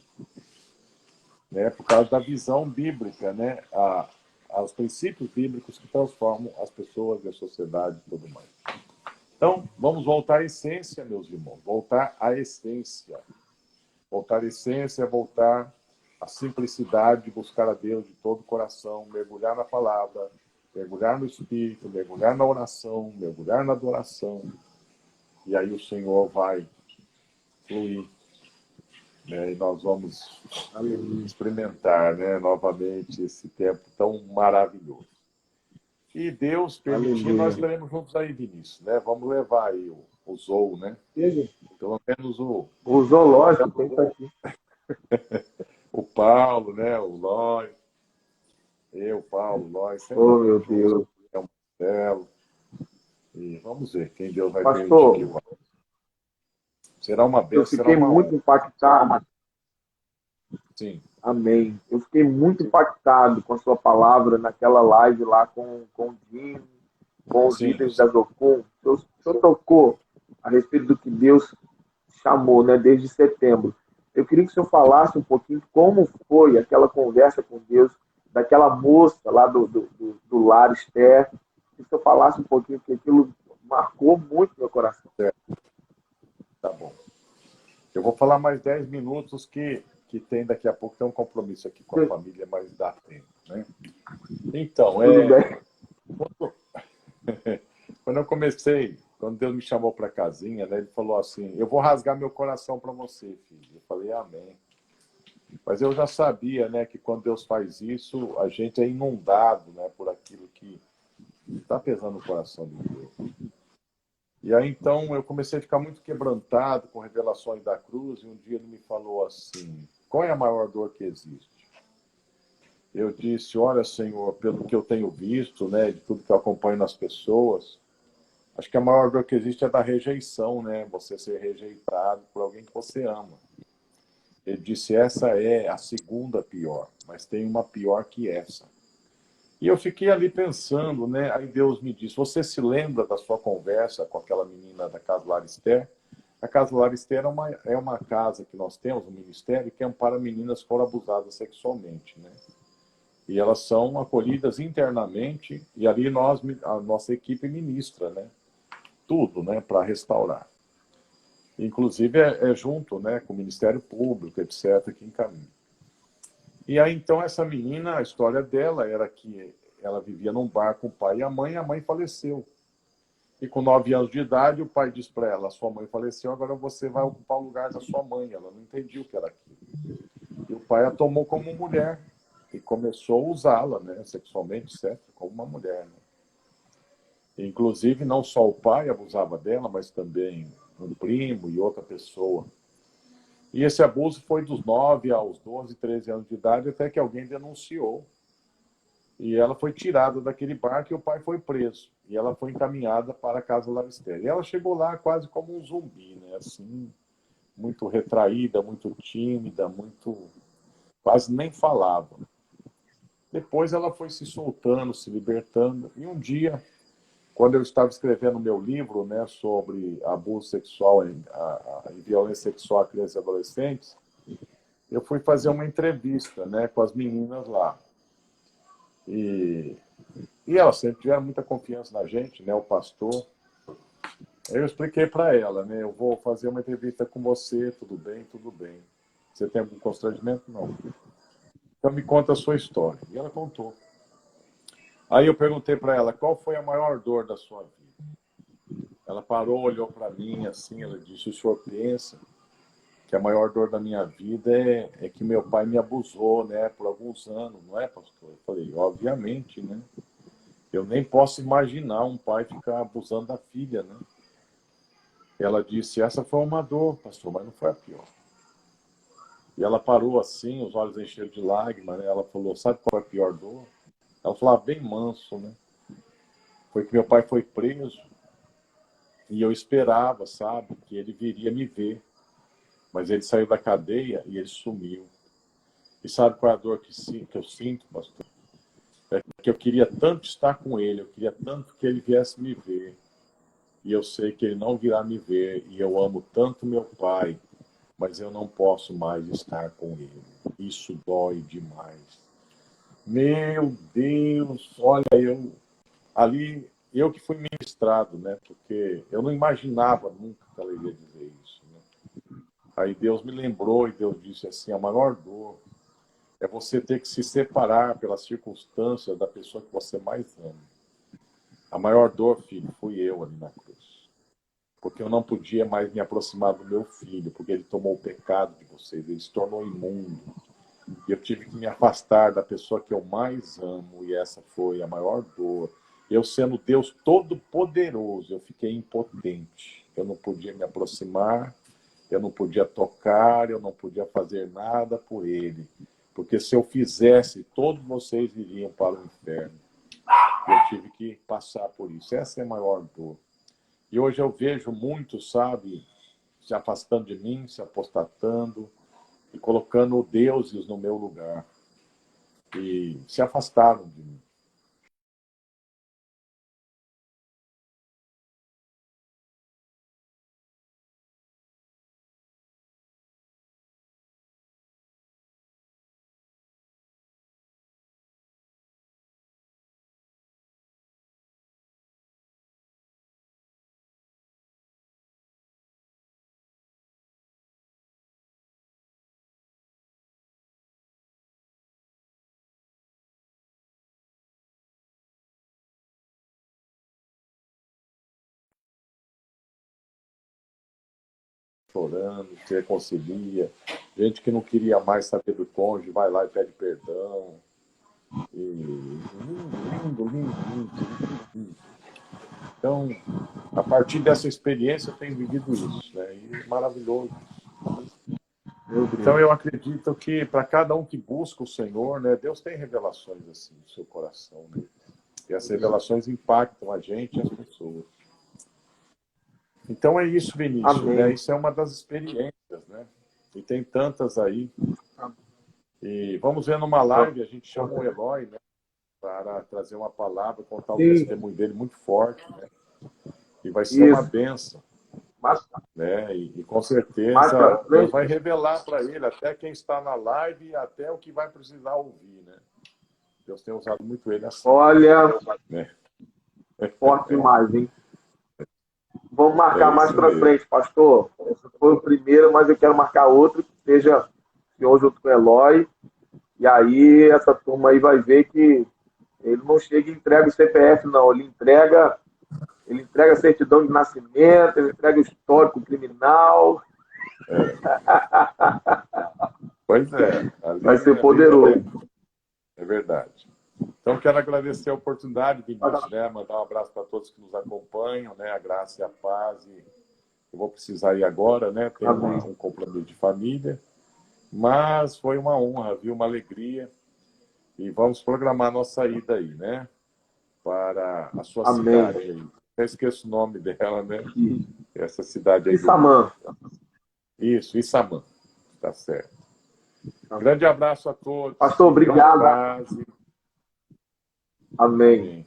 né, por causa da visão bíblica, né, aos princípios bíblicos que transformam as pessoas e a sociedade e tudo mais. Então, vamos voltar à essência, meus irmãos, voltar à essência. Voltar à essência é voltar à simplicidade de buscar a Deus de todo o coração, mergulhar na palavra, mergulhar no Espírito, mergulhar na oração, mergulhar na adoração. E aí o Senhor vai fluir, né? E nós vamos experimentar, né, novamente esse tempo tão maravilhoso. E Deus permitindo, nós estaremos juntos aí, Vinícius, né? Vamos levar aí o Zou, né? Pelo menos o zoológico tem que aqui. O Paulo, né? O Lói. Eu, Paulo, Lói. Oh, meu Deus. É um Marcelo. E vamos ver quem Deus vai Pastor, permitir que vá. Será uma bênção. Eu fiquei muito impactado. Sim. Amém. Eu fiquei muito impactado com a sua palavra naquela live lá com o Dino, com os líderes da Zocum. O senhor tocou a respeito do que Deus chamou, né, desde setembro. Eu queria que o senhor falasse um pouquinho como foi aquela conversa com Deus, daquela moça lá do lar Esther. Que o senhor falasse um pouquinho, porque aquilo marcou muito meu coração. Tá bom. Eu vou falar mais 10 minutos que tem daqui a pouco, tem um compromisso aqui com a família, mas dá tempo, né? Então, quando eu comecei, quando Deus me chamou para a casinha, né, ele falou assim, eu vou rasgar meu coração para você, filho. Eu falei, amém. Mas eu já sabia, né, que quando Deus faz isso, a gente é inundado, né, por aquilo que está pesando no coração de Deus. E aí, então, eu comecei a ficar muito quebrantado com revelações da cruz, e um dia ele me falou assim, qual é a maior dor que existe? Eu disse, olha, Senhor, pelo que eu tenho visto, né, de tudo que eu acompanho nas pessoas, acho que a maior dor que existe é da rejeição, né, você ser rejeitado por alguém que você ama. Ele disse, essa é a segunda pior, mas tem uma pior que essa. E eu fiquei ali pensando, né? Aí Deus me disse, você se lembra da sua conversa com aquela menina da Casa Lar Esther? A Casa Lar Esther é uma casa que nós temos, um ministério, que ampara meninas que foram abusadas sexualmente, né? E elas são acolhidas internamente, e ali a nossa equipe ministra, né? Tudo, né? Para restaurar. Inclusive é junto, né? Com o Ministério Público, etc., que encaminha. E aí, então, essa menina, a história dela era que ela vivia num bar com o pai e a mãe faleceu. E com 9 anos de idade, o pai disse para ela, sua mãe faleceu, agora você vai ocupar o lugar da sua mãe. Ela não entendia o que era aquilo. E o pai a tomou como mulher e começou a usá-la, né, sexualmente, certo? Como uma mulher. Né? Inclusive, não só o pai abusava dela, mas também um primo e outra pessoa. E esse abuso foi dos 9 aos 12, 13 anos de idade, até que alguém denunciou. E ela foi tirada daquele bar e o pai foi preso. E ela foi encaminhada para a Casa Lar Esther. E ela chegou lá quase como um zumbi, né? Assim, muito retraída, muito tímida, quase nem falava. Depois ela foi se soltando, se libertando. E um dia, quando eu estava escrevendo meu livro, né, sobre abuso sexual e violência sexual a crianças e adolescentes, eu fui fazer uma entrevista, né, com as meninas lá. E elas sempre tiveram muita confiança na gente, né, o pastor. Eu expliquei para ela, né, eu vou fazer uma entrevista com você, tudo bem, tudo bem. Você tem algum constrangimento? Não. Então me conta a sua história. E ela contou. Aí eu perguntei para ela, qual foi a maior dor da sua vida? Ela parou, olhou para mim assim, ela disse, o senhor pensa que a maior dor da minha vida é que meu pai me abusou, né, por alguns anos, não é, pastor? Eu falei, obviamente, né? Eu nem posso imaginar um pai ficar abusando da filha, né? Ela disse, essa foi uma dor, pastor, mas não foi a pior. E ela parou assim, os olhos encheram de lágrimas, né? Ela falou, sabe qual é a pior dor? Ela falou, bem manso, né? Foi que meu pai foi preso e eu esperava, sabe, que ele viria me ver. Mas ele saiu da cadeia e ele sumiu. E sabe qual é a dor que eu sinto, pastor? É que eu queria tanto estar com ele, eu queria tanto que ele viesse me ver. E eu sei que ele não virá me ver. E eu amo tanto meu pai, mas eu não posso mais estar com ele. Isso dói demais. Meu Deus, olha, eu que fui ministrado, né? Porque eu não imaginava nunca que ela iria dizer isso, né? Aí Deus me lembrou e Deus disse assim, a maior dor é você ter que se separar pelas circunstâncias da pessoa que você mais ama. A maior dor, filho, fui eu ali na cruz. Porque eu não podia mais me aproximar do meu filho, porque ele tomou o pecado de vocês, ele se tornou imundo. E eu tive que me afastar da pessoa que eu mais amo, e essa foi a maior dor. Eu sendo Deus Todo-Poderoso, eu fiquei impotente. Eu não podia me aproximar, eu não podia tocar, eu não podia fazer nada por ele. Porque se eu fizesse, todos vocês iriam para o inferno. Eu tive que passar por isso. Essa é a maior dor. E hoje eu vejo muitos, sabe, se afastando de mim, se apostatando e colocando deuses no meu lugar. E se afastaram de mim. Chorando, se reconcilia. Gente que não queria mais saber do cônjuge, vai lá e pede perdão. E lindo, lindo, lindo, lindo. Então, a partir dessa experiência, eu tenho vivido isso, né? E é maravilhoso. Então, eu acredito que para cada um que busca o Senhor, né, Deus tem revelações assim no seu coração, né? E essas revelações impactam a gente e as pessoas. Então é isso, Vinícius, né? Isso é uma das experiências, né? E tem tantas aí. E vamos ver numa live, a gente chama o Eloy, né? Para trazer uma palavra, contar o testemunho dele muito forte, né? E vai ser uma bênção. Né? E com certeza Deus vai revelar para ele até quem está na live e até o que vai precisar ouvir, né? Deus tem usado muito ele assim. Olha, né? Forte demais, hein? Vamos marcar mais para frente, pastor. Esse foi o primeiro, mas eu quero marcar outro que seja o senhor junto com o Eloy. E aí essa turma aí vai ver que ele não chega e entrega o CPF, não. Ele entrega a certidão de nascimento, ele entrega o histórico criminal. Pois é. Vai ser poderoso. É verdade. Então, quero agradecer a oportunidade, Vinícius, né? Mandar um abraço para todos que nos acompanham, né? A graça e a paz. E eu vou precisar ir agora, né? Tenho um compromisso de família. Mas foi uma honra, viu? Uma alegria. E vamos programar a nossa ida aí, né? Para a sua cidade aí. Eu esqueço o nome dela, né? Essa cidade aí. Issamã. Isso, Issamã. Tá certo. Grande abraço a todos. Pastor, obrigado. Amém.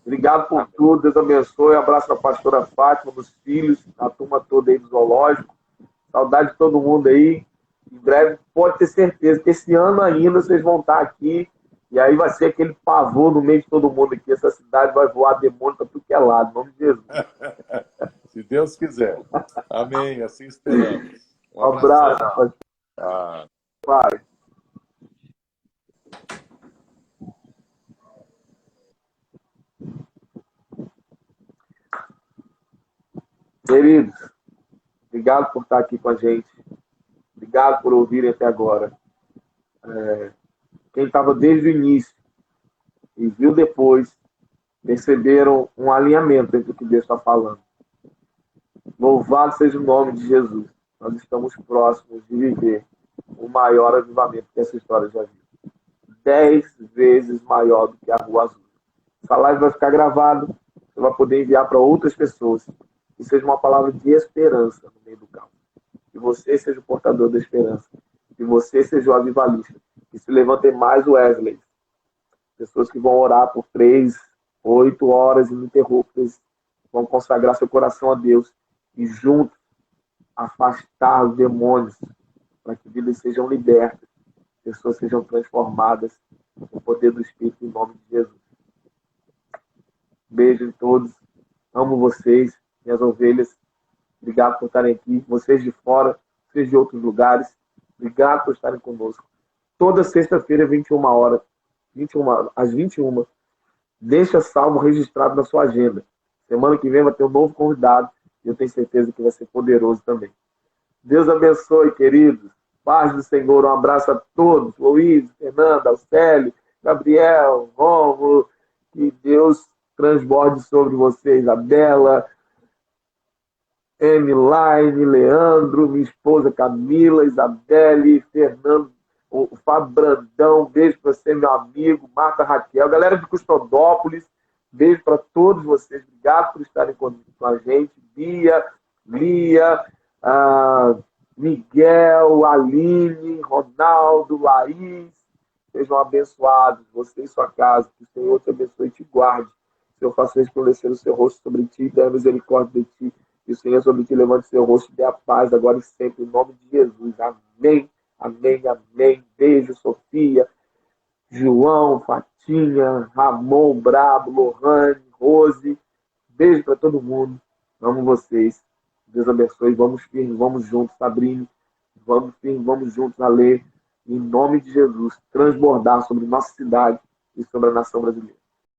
Obrigado por tudo. Deus abençoe. Abraço da pastora Fátima, dos filhos, a turma toda aí do zoológico. Saudade de todo mundo aí. Em breve, pode ter certeza que esse ano ainda vocês vão estar aqui. E aí vai ser aquele pavor no meio de todo mundo aqui. Essa cidade vai voar demônio para tudo que é lado. Em nome de Jesus. Se Deus quiser. Amém. Assim esperamos. Um abraço. Pai. Queridos, obrigado por estar aqui com a gente. Obrigado por ouvirem até agora. Quem estava desde o início e viu depois, perceberam um alinhamento entre o que Deus está falando. Louvado seja o nome de Jesus. Nós estamos próximos de viver o maior avivamento que essa história já viu. 10 vezes maior do que a Rua Azul. Essa live vai ficar gravada. Você vai poder enviar para outras pessoas. Que seja uma palavra de esperança no meio do caos. Que você seja o portador da esperança. Que você seja o avivalista. Que se levantem mais, Wesley. Pessoas que vão orar por 3, 8 horas ininterruptas, vão consagrar seu coração a Deus e juntos afastar os demônios para que vidas sejam libertas, pessoas sejam transformadas no poder do Espírito em nome de Jesus. Beijo em todos. Amo vocês, minhas ovelhas. Obrigado por estarem aqui. Vocês de fora, vocês de outros lugares. Obrigado por estarem conosco. Toda sexta-feira, 21 horas, às 21, deixa salvo registrado na sua agenda. Semana que vem vai ter um novo convidado e eu tenho certeza que vai ser poderoso também. Deus abençoe, queridos. Paz do Senhor. Um abraço a todos. Luiz, Fernanda, Alcélio, Gabriel, Rômulo. Que Deus transborde sobre vocês. Isabela, Emiline, Leandro, minha esposa Camila, Isabelle, Fernando, o Fábio Brandão, beijo para você, meu amigo, Marta Raquel, galera de Custodópolis, beijo para todos vocês, obrigado por estarem com a gente, Bia, Lia, Miguel, Aline, Ronaldo, Laís, sejam abençoados, você e sua casa, que o Senhor te abençoe e te guarde, o Senhor faça resplandecer o seu rosto sobre ti, e dê misericórdia de ti, e o Senhor sobre ti levante seu rosto e dê a paz agora e sempre, em nome de Jesus, amém. Amém, amém. Beijo, Sofia, João, Fatinha, Ramon, Brabo, Lohane, Rose. Beijo para todo mundo. Amo vocês. Deus abençoe. Vamos firmes, vamos juntos, Sabrina. Vamos firmes, vamos juntos a ler. Em nome de Jesus, transbordar sobre nossa cidade e sobre a nação brasileira.